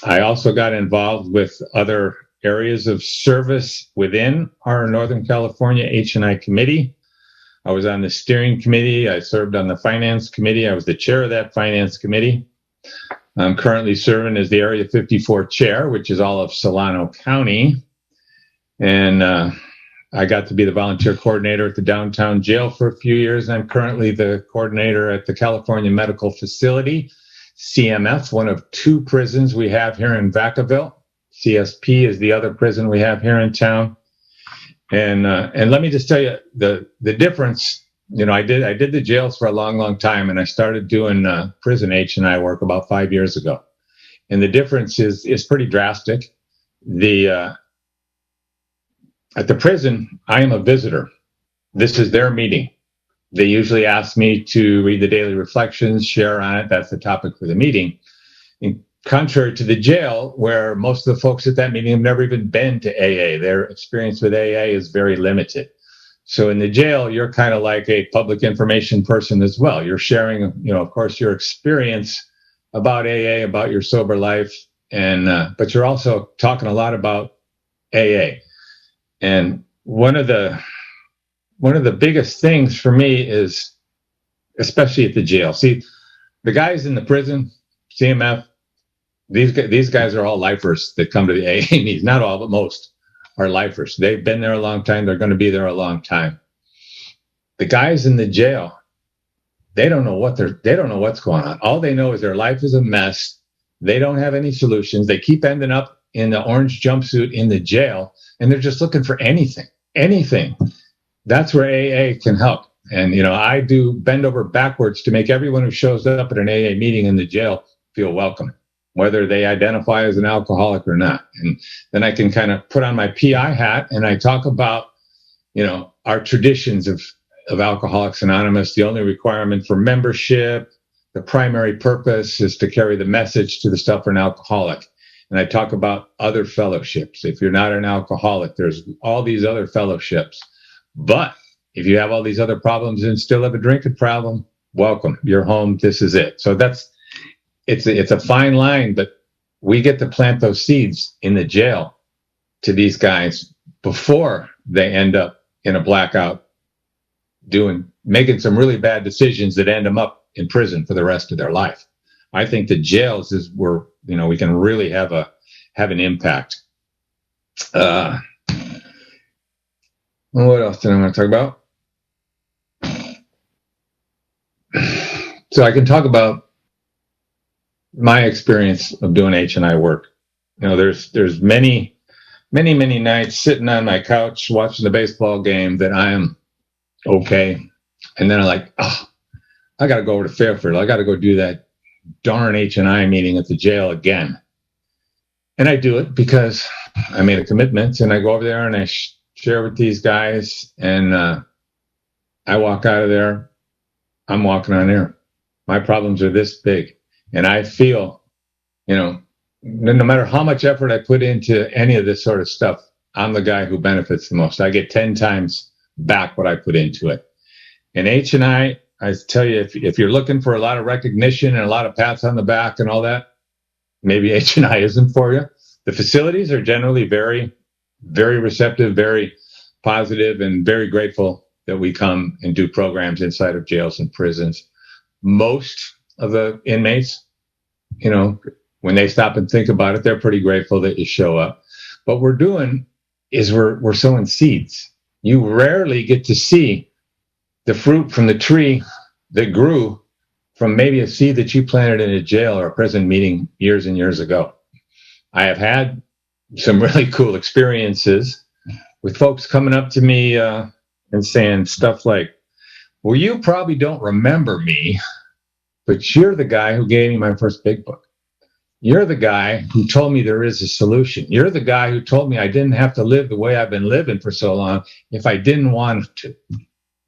I also got involved with other areas of service within our Northern California H&I committee. I was on the steering committee. I served on the finance committee. I was the chair of that finance committee. I'm currently serving as the Area 54 chair, which is all of Solano County. And I got to be the volunteer coordinator at the downtown jail for a few years. I'm currently the coordinator at the California Medical Facility, CMF, one of two prisons we have here in Vacaville. CSP is the other prison we have here in town. And let me just tell you the difference. I did the jails for a long, long time, and I started doing prison H&I work about 5 years ago. And the difference is pretty drastic. At the prison, I am a visitor. This is their meeting. They usually ask me to read the daily reflections, share on it. That's the topic for the meeting. And contrary to the jail, where most of the folks at that meeting have never even been to AA, their experience with AA is very limited. So in the jail, you're kind of like a public information person as well. You're sharing, of course, your experience about AA, about your sober life, and but you're also talking a lot about AA. And one of the biggest things for me is, especially at the jail, see, the guys in the prison, CMF, these guys are all lifers that come to the AA meetings. Not all, but most are lifers. They've been there a long time. They're going to be there a long time. The guys in the jail, they don't know what's going on. All they know is their life is a mess. They don't have any solutions. They keep ending up in the orange jumpsuit in the jail, and they're just looking for anything. That's where AA can help. And, I do bend over backwards to make everyone who shows up at an AA meeting in the jail feel welcome, whether they identify as an alcoholic or not. And then I can kind of put on my PI hat and I talk about, our traditions of Alcoholics Anonymous. The only requirement for membership, the primary purpose is to carry the message to the stubborn alcoholic. And I talk about other fellowships. If you're not an alcoholic, there's all these other fellowships. But if you have all these other problems and still have a drinking problem, welcome. You're home. This is it. So it's a fine line, but we get to plant those seeds in the jail to these guys before they end up in a blackout, making some really bad decisions that end them up in prison for the rest of their life. I think the jails is where we can really have an impact. What else did I want to talk about? So I can talk about my experience of doing H&I work. There's many nights sitting on my couch watching the baseball game that I am okay, and then I'm like, I got to go over to Fairfield. I got to go do that darn H&I meeting at the jail again. And I do it because I made a commitment, and I go over there and I share with these guys, and I walk out of there. I'm walking on air. My problems are this big, and I feel, no matter how much effort I put into any of this sort of stuff, I'm the guy who benefits the most. I get 10 times back what I put into it. And H&I tell you, if you're looking for a lot of recognition and a lot of pats on the back and all that, maybe H&I isn't for you. The facilities are generally very, very receptive, very positive, and very grateful that we come and do programs inside of jails and prisons. Most of the inmates, when they stop and think about it, they're pretty grateful that you show up. What we're doing is we're sowing seeds. You rarely get to see the fruit from the tree that grew from maybe a seed that you planted in a jail or a prison meeting years and years ago. I have had some really cool experiences with folks coming up to me and saying stuff like, well, you probably don't remember me, but you're the guy who gave me my first big book. You're the guy who told me there is a solution. You're the guy who told me I didn't have to live the way I've been living for so long if I didn't want to.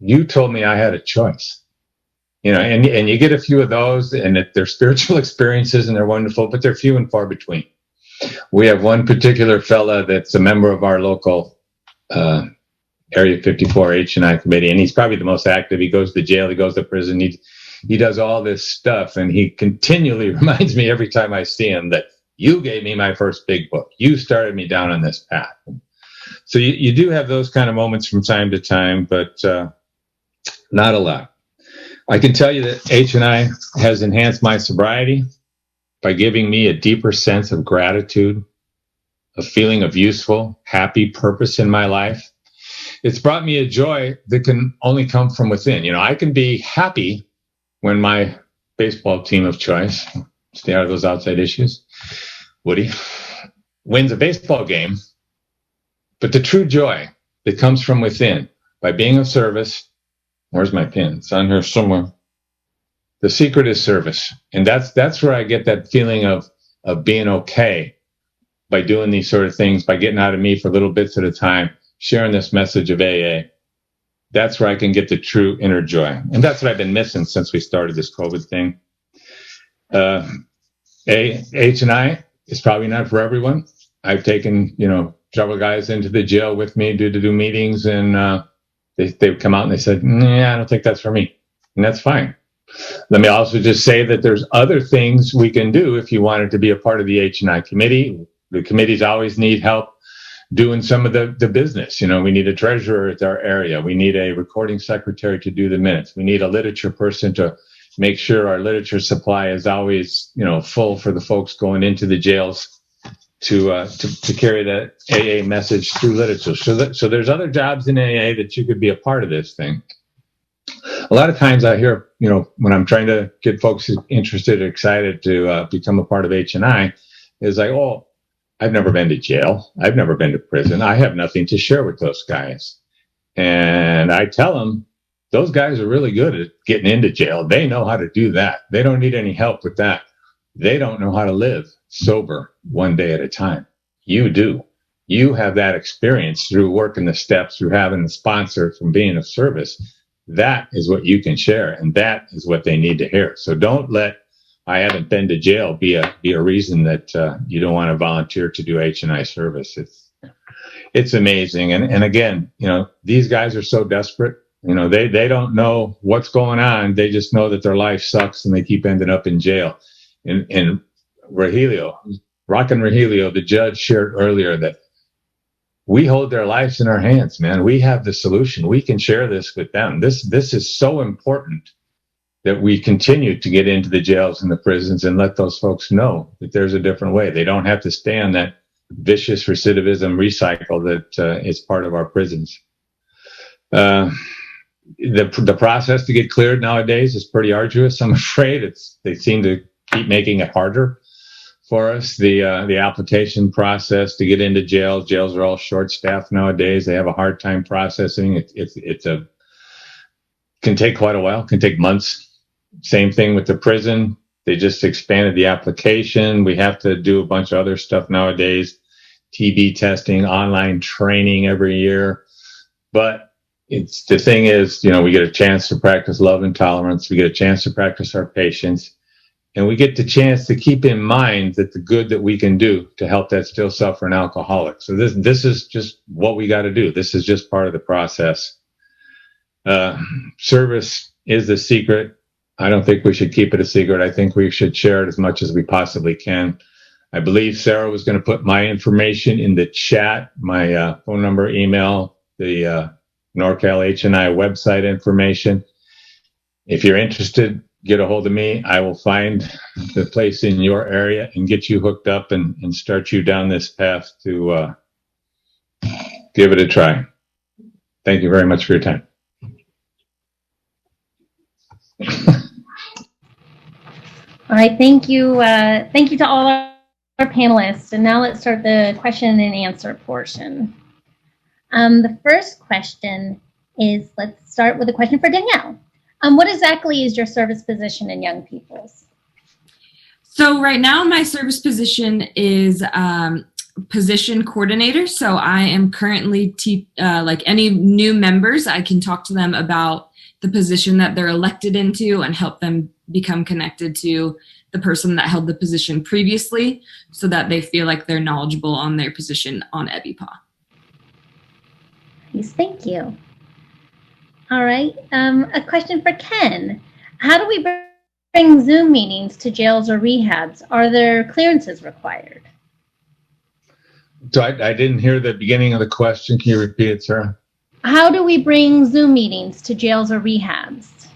You told me I had a choice. And you get a few of those, and they're spiritual experiences, and they're wonderful, but they're few and far between. We have one particular fella that's a member of our local Area 54 H&I committee, and he's probably the most active. He goes to jail, he goes to prison, he does all this stuff, and he continually reminds me every time I see him that you gave me my first big book. You started me down on this path. So you do have those kind of moments from time to time, but not a lot. I can tell you that H&I has enhanced my sobriety by giving me a deeper sense of gratitude, a feeling of useful, happy purpose in my life. It's brought me a joy that can only come from within. I can be happy when my baseball team of choice, stay out of those outside issues, Woody, wins a baseball game. But the true joy that comes from within by being of service, where's my pin? It's on here somewhere. The secret is service. And that's where I get that feeling of of being okay by doing these sort of things, by getting out of me for little bits at a time, sharing this message of AA. That's where I can get the true inner joy. And that's what I've been missing since we started this COVID thing. H&I is probably not for everyone. I've taken, several guys into the jail with me to do meetings, and they've come out and they said, I don't think that's for me. And that's fine. Let me also just say that there's other things we can do if you wanted to be a part of the H&I committee. The committees always need help doing some of the business. We need a treasurer at our area. We need a recording secretary to do the minutes. We need a literature person to make sure our literature supply is always, full for the folks going into the jails to carry that AA message through literature. So there's other jobs in AA that you could be a part of this thing. A lot of times I hear, when I'm trying to get folks interested or excited to become a part of H&I, is like, oh, I've never been to jail. I've never been to prison. I have nothing to share with those guys. And I tell them, those guys are really good at getting into jail. They know how to do that. They don't need any help with that. They don't know how to live sober one day at a time. You do. You have that experience through working the steps, through having a sponsor, from being of service. That is what you can share, and that is what they need to hear. So don't let I haven't been to jail be a reason that you don't want to volunteer to do H&I service. It's amazing. And again, these guys are so desperate. They don't know what's going on. They just know that their life sucks and they keep ending up in jail. And Rogelio, the judge, shared earlier that we hold their lives in our hands, man. We have the solution. We can share this with them. This is so important that we continue to get into the jails and the prisons and let those folks know that there's a different way. They don't have to stay on that vicious recidivism recycle that is part of our prisons. The process to get cleared nowadays is pretty arduous. I'm afraid they seem to keep making it harder for us. The application process to get into jails are all short-staffed nowadays. They have a hard time processing. Can take quite a while, can take months. Same thing with the prison. They just expanded the application. We have to do a bunch of other stuff nowadays. TB testing, online training every year. But the thing is, we get a chance to practice love and tolerance. We get a chance to practice our patience. And we get the chance to keep in mind that the good that we can do to help that still suffering alcoholic. So this is just what we got to do. This is just part of the process. Service is the secret. I don't think we should keep it a secret. I think we should share it as much as we possibly can. I believe Sarah was going to put my information in the chat, my phone number, email, the NorCal H&I website information. If you're interested, get a hold of me. I will find the place in your area and get you hooked up and start you down this path to give it a try. Thank you very much for your time. All right, thank you. Thank you to all our panelists. And now let's start the question and answer portion. The first question is, let's start with a question for Danielle. What exactly is your service position in Young People's? So right now my service position is position coordinator. So I am currently, like any new members, I can talk to them about the position that they're elected into and help them become connected to the person that held the position previously so that they feel like they're knowledgeable on their position on EBIPA. Please, thank you. All right, a question for Ken. How do we bring Zoom meetings to jails or rehabs? Are there clearances required? So I didn't hear the beginning of the question. Can you repeat it, Sarah? How do we bring Zoom meetings to jails or rehabs?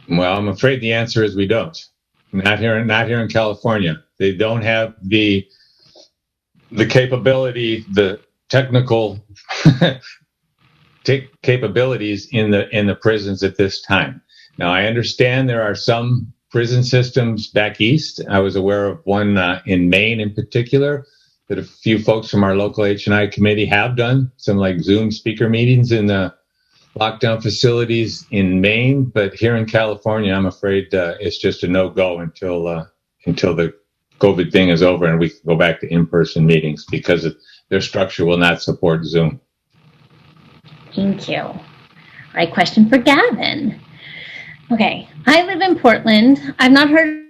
Well, I'm afraid the answer is we don't. Not here in California. They don't have the capability, the technical capabilities in the prisons at this time. Now, I understand there are some prison systems back east. I was aware of one in Maine in particular that a few folks from our local H&I committee have done, some like Zoom speaker meetings in the lockdown facilities in Maine. But here in California, I'm afraid it's just a no-go until the COVID thing is over and we can go back to in-person meetings, because their structure will not support Zoom. Thank you. All right, question for Gavin. Okay, I live in Portland. I've not heard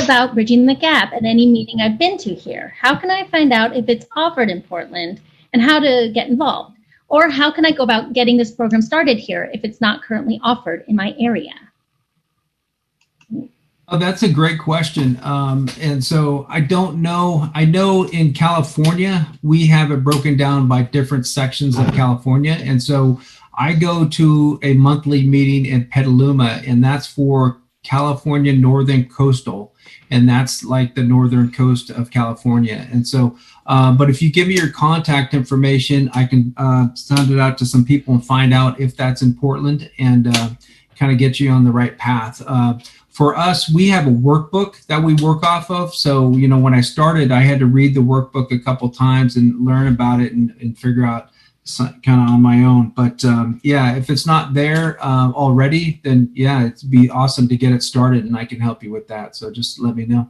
about Bridging the Gap at any meeting I've been to here. How can I find out if it's offered in Portland and how to get involved? Or how can I go about getting this program started here if it's not currently offered in my area? Oh, that's a great question. And so I don't know. I know in California, we have it broken down by different sections of California. And so I go to a monthly meeting in Petaluma, and that's for California Northern Coastal. And that's like the northern coast of California. And so, but if you give me your contact information, I can send it out to some people and find out if that's in Portland, and kind of get you on the right path. For us, we have a workbook that we work off of. So, when I started, I had to read the workbook a couple times and learn about it and figure out kind of on my own. But yeah, if it's not there already, then yeah, it'd be awesome to get it started, and I can help you with that. So just let me know.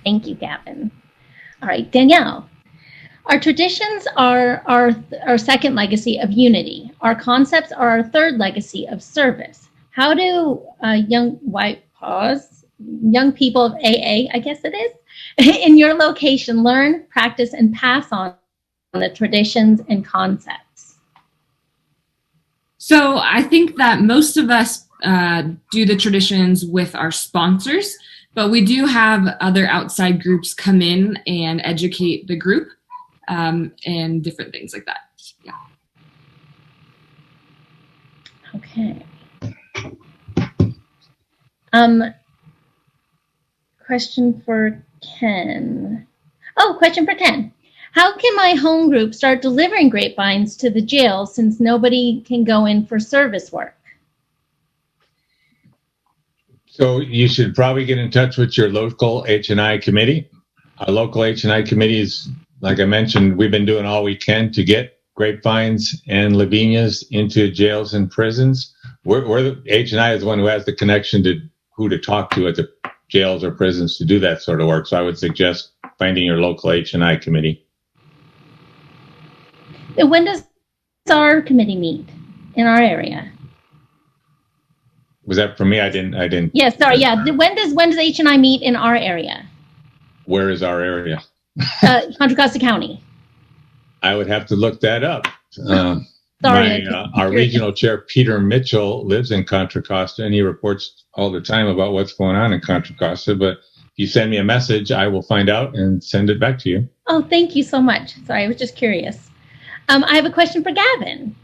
Thank you, Gavin. All right, Danielle. Our traditions are our second legacy of unity. Our concepts are our third legacy of service. How do young people of AA, I guess it is, in your location learn, practice, and pass on the traditions and concepts? So I think that most of us do the traditions with our sponsors, but we do have other outside groups come in and educate the group and different things like that. Yeah. Okay. Question for Ken. Oh, question for Ken. How can my home group start delivering grapevines to the jail since nobody can go in for service work? So you should probably get in touch with your local H&I committee. Our local H&I committee is, like I mentioned, we've been doing all we can to get grapevines and Lavinias into jails and prisons. We're the H&I is the one who has the connection to who to talk to at the jails or prisons to do that sort of work. So I would suggest finding your local H&I committee. When does our committee meet in our area? Was that for me? I didn't. Yes, sorry. Yeah. When does H&I meet in our area? Where is our area? Contra Costa County. I would have to look that up. Sorry. Our regional chair, Peter Mitchell, lives in Contra Costa, and he reports all the time about what's going on in Contra Costa. But if you send me a message, I will find out and send it back to you. Oh, thank you so much. Sorry, I was just curious. I have a question for Gavin.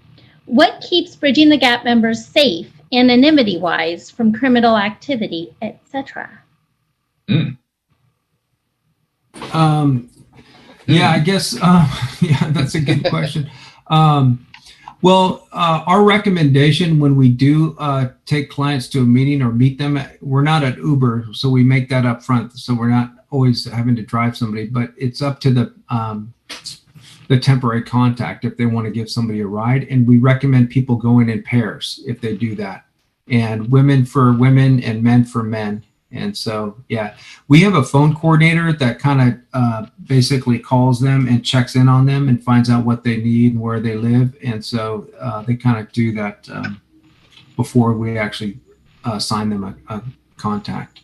What keeps Bridging the Gap members safe, anonymity-wise, from criminal activity, etc.? Yeah, I guess, yeah, that's a good question. Well, our recommendation when we do take clients to a meeting or meet them, we're not at Uber, so we make that up front. So we're not always having to drive somebody, but it's up to the temporary contact if they want to give somebody a ride. And we recommend people going in pairs if they do that. And women for women and men for men. And so, yeah, we have a phone coordinator that kind of basically calls them and checks in on them and finds out what they need and where they live. And so they kind of do that before we actually sign them a contact.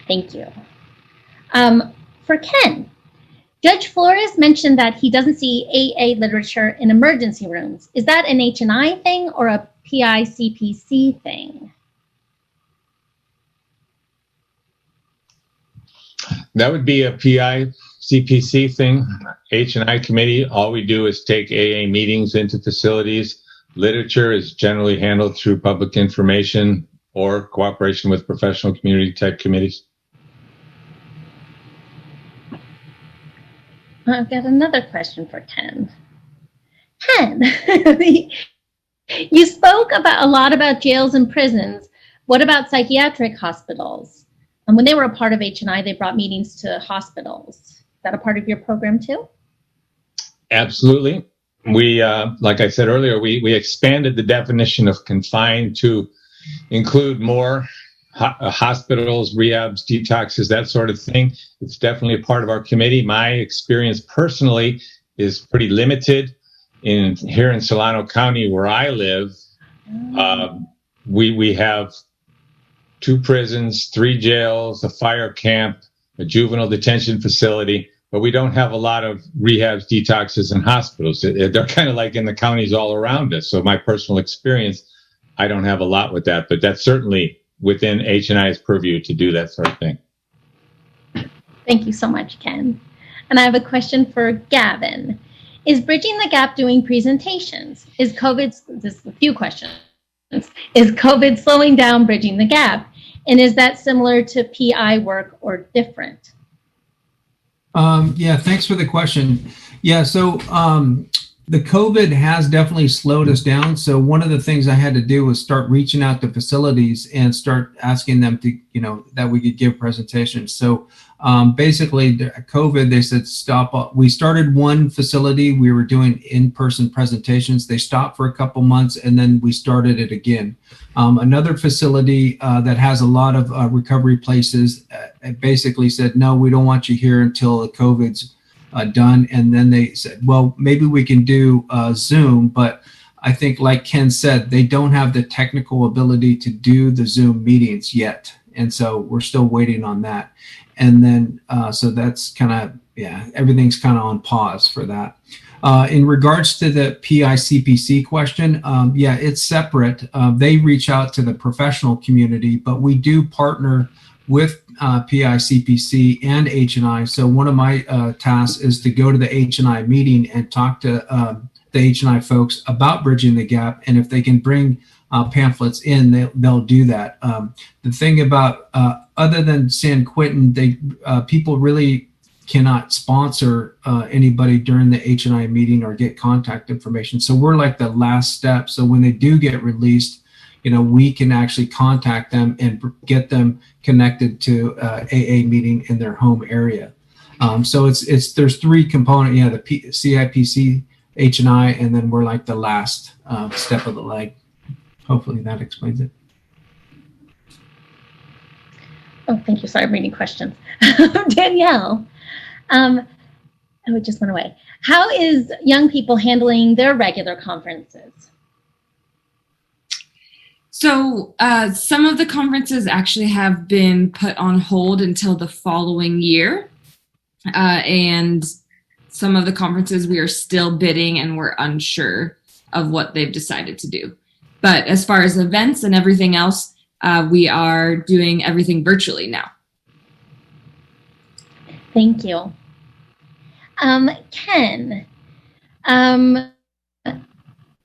Thank you. For Ken, Judge Flores mentioned that he doesn't see AA literature in emergency rooms. Is that an H&I thing or a PICPC thing? That would be a PICPC thing. H&I committee, all we do is take AA meetings into facilities. Literature is generally handled through public information or cooperation with professional community type committees. I've got another question for Ken. Ken, you spoke a lot about jails and prisons. What about psychiatric hospitals? And when they were a part of H&I, they brought meetings to hospitals. Is that a part of your program too? Absolutely. We, like I said earlier, we expanded the definition of confined to include more hospitals, rehabs, detoxes, that sort of thing. It's definitely a part of our committee. My experience personally is pretty limited. Here in Solano County, where I live, we have 2 prisons, 3 jails, a fire camp, a juvenile detention facility, but we don't have a lot of rehabs, detoxes, and hospitals. They're kind of like in the counties all around us. So my personal experience, I don't have a lot with that, but that's certainly within H&I's purview to do that sort of thing. Thank you so much, Ken. And I have a question for Gavin. Is Bridging the Gap doing presentations? This is a few questions. Is COVID slowing down Bridging the Gap? And is that similar to PI work or different? Yeah, thanks for the question. Yeah, so the COVID has definitely slowed us down. So one of the things I had to do was start reaching out to facilities and start asking them to, that we could give presentations. So basically, COVID, they said stop. We started one facility. We were doing in-person presentations. They stopped for a couple months, and then we started it again. Another facility that has a lot of recovery places basically said, no, we don't want you here until the COVID's done. And then they said, well, maybe we can do Zoom, but I think like Ken said, they don't have the technical ability to do the Zoom meetings yet. And so we're still waiting on that. And then, so that's kind of, everything's kind of on pause for that. In regards to the PICPC question, it's separate. They reach out to the professional community, but we do partner with PICPC and H&I. So one of my tasks is to go to the H&I meeting and talk to the H&I folks about Bridging the Gap. And if they can bring pamphlets in, they'll do that. The thing about, other than San Quentin, people really cannot sponsor anybody during the H&I meeting or get contact information. So we're like the last step. So when they do get released, we can actually contact them and get them connected to AA meeting in their home area. So there's 3 components, the CIPC, H&I, and then we're like the last step of the leg. Hopefully that explains it. Oh, thank you. Sorry, I'm reading questions. Danielle, it just went away. How is young people handling their regular conferences? So some of the conferences actually have been put on hold until the following year. And some of the conferences we are still bidding and we're unsure of what they've decided to do. But as far as events and everything else, we are doing everything virtually now. Thank you. Ken,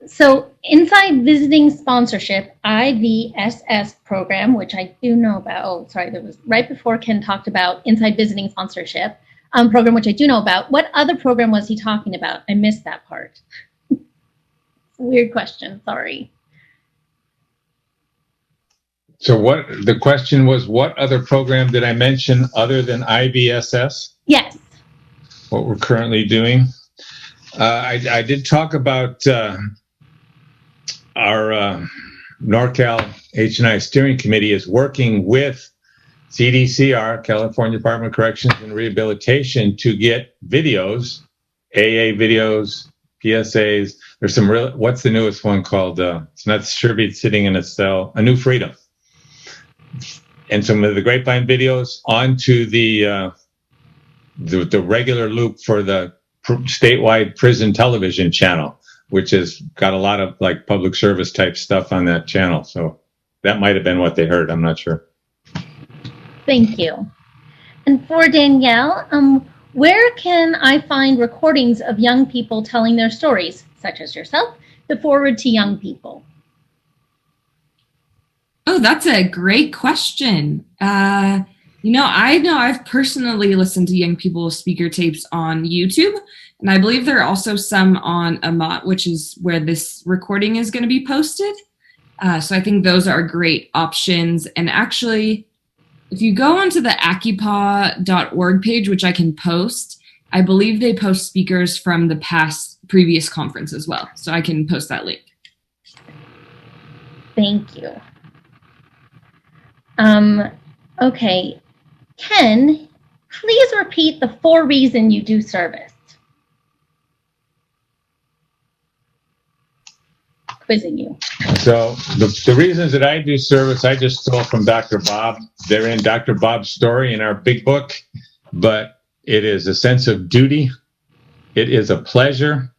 so Inside Visiting Sponsorship, IVSS program, which I do know about. That was right before Ken talked about Inside Visiting Sponsorship program, which I do know about. What other program was he talking about? I missed that part. Weird question, sorry. So the question was, what other program did I mention other than IVSS? Yes. What we're currently doing? I did talk about our NorCal H&I Steering Committee is working with CDCR, California Department of Corrections and Rehabilitation, to get videos, AA videos, PSAs. There's some what's the newest one called? It's not Sherbet sitting in a cell, A New Freedom. And some of the Grapevine videos onto the regular loop for the statewide prison television channel, which has got a lot of like public service type stuff on that channel. So that might have been what they heard. I'm not sure. Thank you. And for Danielle, where can I find recordings of young people telling their stories, such as yourself, to forward to young people? Oh, that's a great question. I know I've personally listened to young people's speaker tapes on YouTube, and I believe there are also some on Amat, which is where this recording is going to be posted. So I think those are great options. And actually, if you go onto the akipa.org page, which I can post, I believe they post speakers from the previous conference as well. So I can post that link. Thank you. Okay. Ken, please repeat the 4 reasons you do service. Quizzing you. So the reasons that I do service, I just stole from Dr. Bob. They're in Dr. Bob's story in our big book, but it is a sense of duty. It is a pleasure.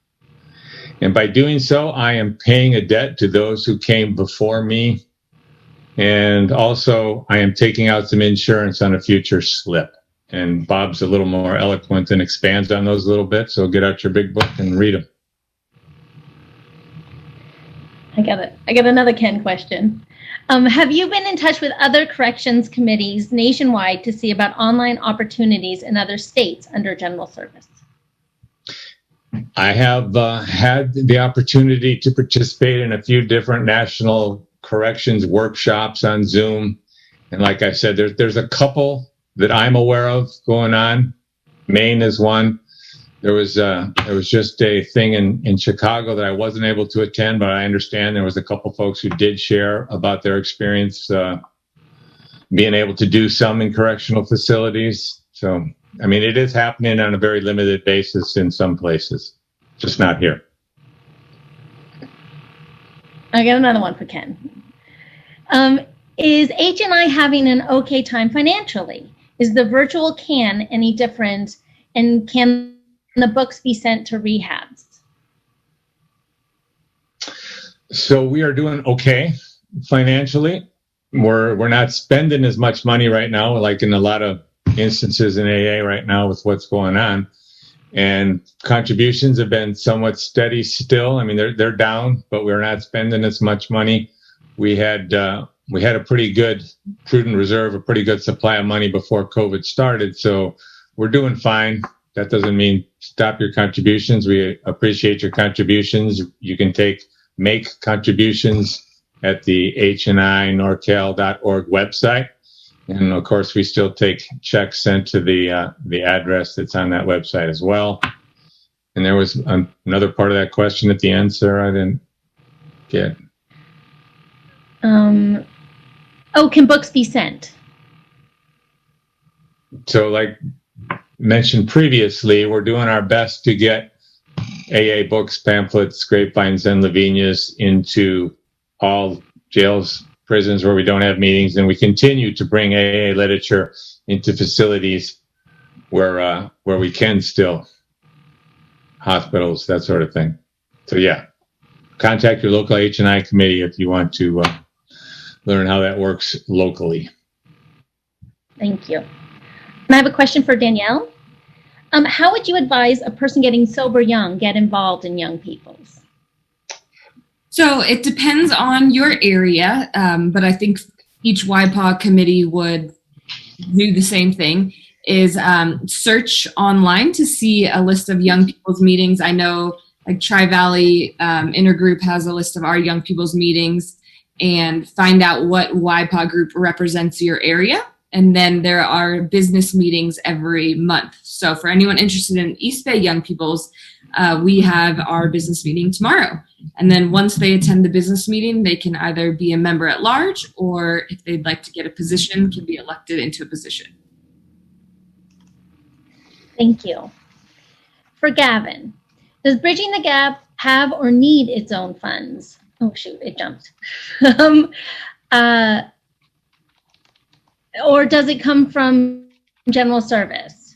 And by doing so, I am paying a debt to those who came before me. And also, I am taking out some insurance on a future slip. And Bob's a little more eloquent and expands on those a little bit. So get out your big book and read them. I got another Ken question. Have you been in touch with other corrections committees nationwide to see about online opportunities in other states under general service? I have had the opportunity to participate in a few different national corrections workshops on Zoom. And like I said, there's a couple that I'm aware of going on. Maine is one. There was just a thing in Chicago that I wasn't able to attend, but I understand there was a couple folks who did share about their experience being able to do some in correctional facilities. So, I mean, it is happening on a very limited basis in some places, just not here. I got another one for Ken. Is HNI having an okay time financially? Is the virtual can any different? And can the books be sent to rehabs? So we are doing okay financially. We're not spending as much money right now, like in a lot of instances in AA right now with what's going on. And contributions have been somewhat steady still. I mean, they're down, but we're not spending as much money. We had a pretty good prudent reserve, a pretty good supply of money before COVID started. So we're doing fine. That doesn't mean stop your contributions. We appreciate your contributions. You can make contributions at the hninorcal.org website. And of course, we still take checks sent to the address that's on that website as well. And there was another part of that question at the end, Sarah, I didn't get. Can books be sent? So like mentioned previously, we're doing our best to get AA books, pamphlets, grapevines, and Lavinias into all jails, prisons where we don't have meetings, and we continue to bring AA literature into facilities where we can still, hospitals, that sort of thing. So yeah, contact your local HNI committee if you want to learn how that works locally. Thank you. And I have a question for Danielle. How would you advise a person getting sober young get involved in young people's? So it depends on your area, but I think each YPOG committee would do the same thing, is search online to see a list of young people's meetings. I know like Tri-Valley Intergroup has a list of our young people's meetings, and find out what YPOG group represents your area. And then there are business meetings every month. So for anyone interested in East Bay Young People's, we have our business meeting tomorrow. And then once they attend the business meeting, they can either be a member at large, or if they'd like to get a position, can be elected into a position. Thank you. For Gavin, does Bridging the Gap have or need its own funds? Oh, shoot, it jumped. Or does it come from general service?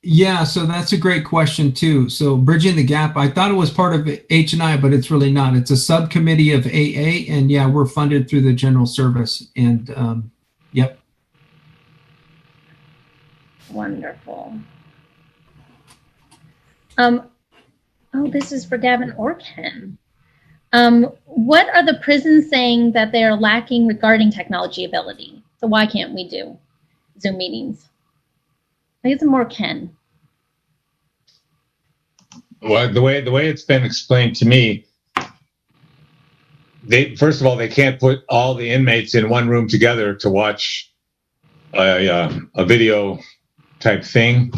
Yeah, so that's a great question too. So Bridging the Gap, I thought it was part of HNI, but it's really not. It's a subcommittee of AA, and yeah, we're funded through the general service. And yep. Wonderful. This is for Gavin or Ken. What are the prisons saying that they are lacking regarding technology ability? So why can't we do Zoom meetings? I think it's more Ken. Well, the way it's been explained to me, first of all, they can't put all the inmates in one room together to watch a video type thing.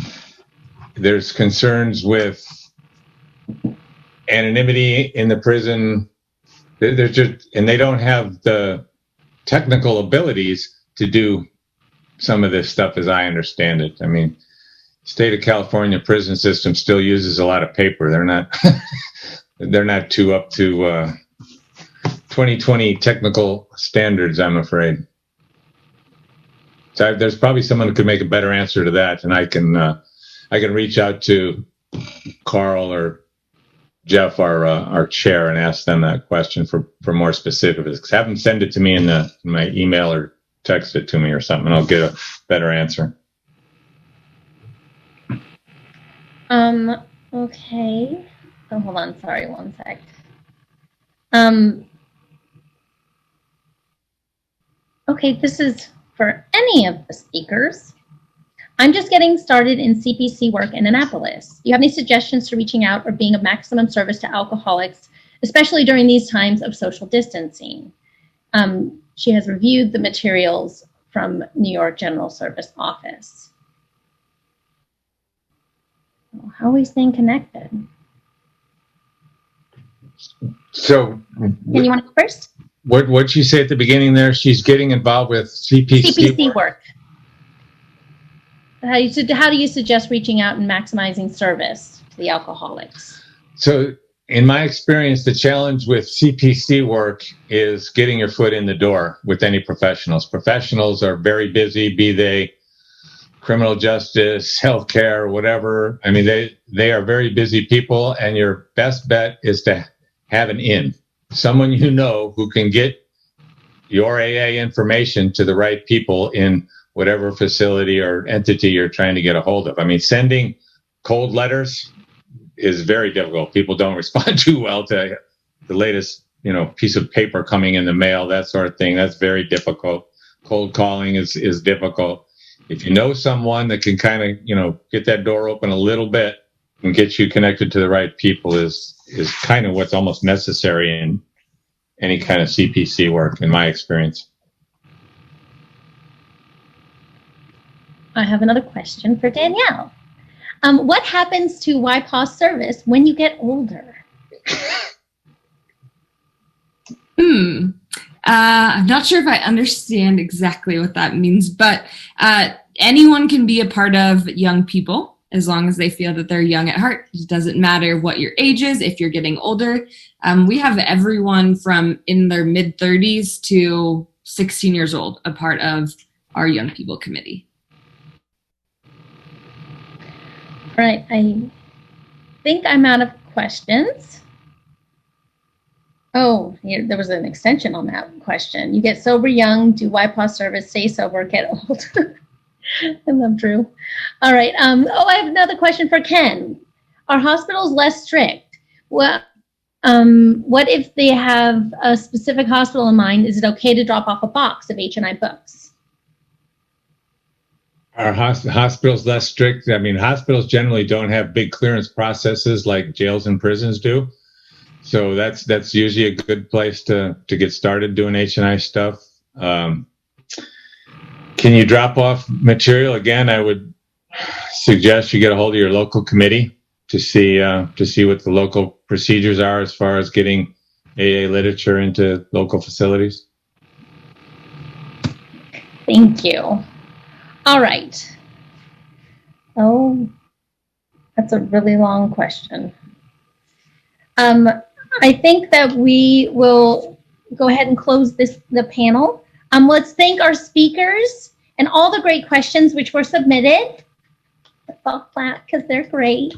There's concerns with anonymity in the prison. There's just, and they don't have the technical abilities to do some of this stuff as I understand it. I mean, state of California prison system still uses a lot of paper. They're not they're not too up to 2020 technical standards, I'm afraid. So there's probably someone who could make a better answer to that, and I can reach out to Carl or Jeff, our chair, and ask them that question for more specifics. Have them send it to me in my email or text it to me or something, and I'll get a better answer. Okay. Oh, hold on. Sorry, one sec. Okay, this is for any of the speakers. I'm just getting started in CPC work in Annapolis. Do you have any suggestions to reaching out or being of maximum service to alcoholics, especially during these times of social distancing? She has reviewed the materials from New York General Service Office. How are we staying connected? So, Can you want to go first? What'd she say at the beginning there? She's getting involved with CPC work. How do you suggest reaching out and maximizing service to the alcoholics? So, in my experience, the challenge with CPC work is getting your foot in the door with any professionals. Professionals are very busy, be they criminal justice, healthcare, whatever. I mean, they are very busy people, and your best bet is to have an in. Someone you know who can get your AA information to the right people in whatever facility or entity you're trying to get a hold of. I mean, sending cold letters is very difficult. People don't respond too well to the latest, piece of paper coming in the mail, that sort of thing. That's very difficult. Cold calling is difficult. If you know someone that can kind of, get that door open a little bit and get you connected to the right people is kind of what's almost necessary in any kind of CPC work, in my experience. I have another question for Danielle. What happens to YPAW service when you get older? I'm not sure if I understand exactly what that means, but anyone can be a part of young people as long as they feel that they're young at heart. It doesn't matter what your age is, if you're getting older. We have everyone from in their mid-30s to 16 years old a part of our young people committee. All right, I think I'm out of questions. Oh, there was an extension on that question. You get sober young, do YPAW service, stay sober, get old. I love Drew. All right. I have another question for Ken. Are hospitals less strict? Well, what if they have a specific hospital in mind? Is it okay to drop off a box of HNI books? Are hospitals less strict? I mean, hospitals generally don't have big clearance processes like jails and prisons do. So that's usually a good place to get started doing HNI stuff. Can you drop off material? Again, I would suggest you get a hold of your local committee to see what the local procedures are as far as getting AA literature into local facilities. Thank you. All right. Oh, that's a really long question. I think that we will go ahead and close the panel. Let's thank our speakers and all the great questions which were submitted. Let's all clap because they're great.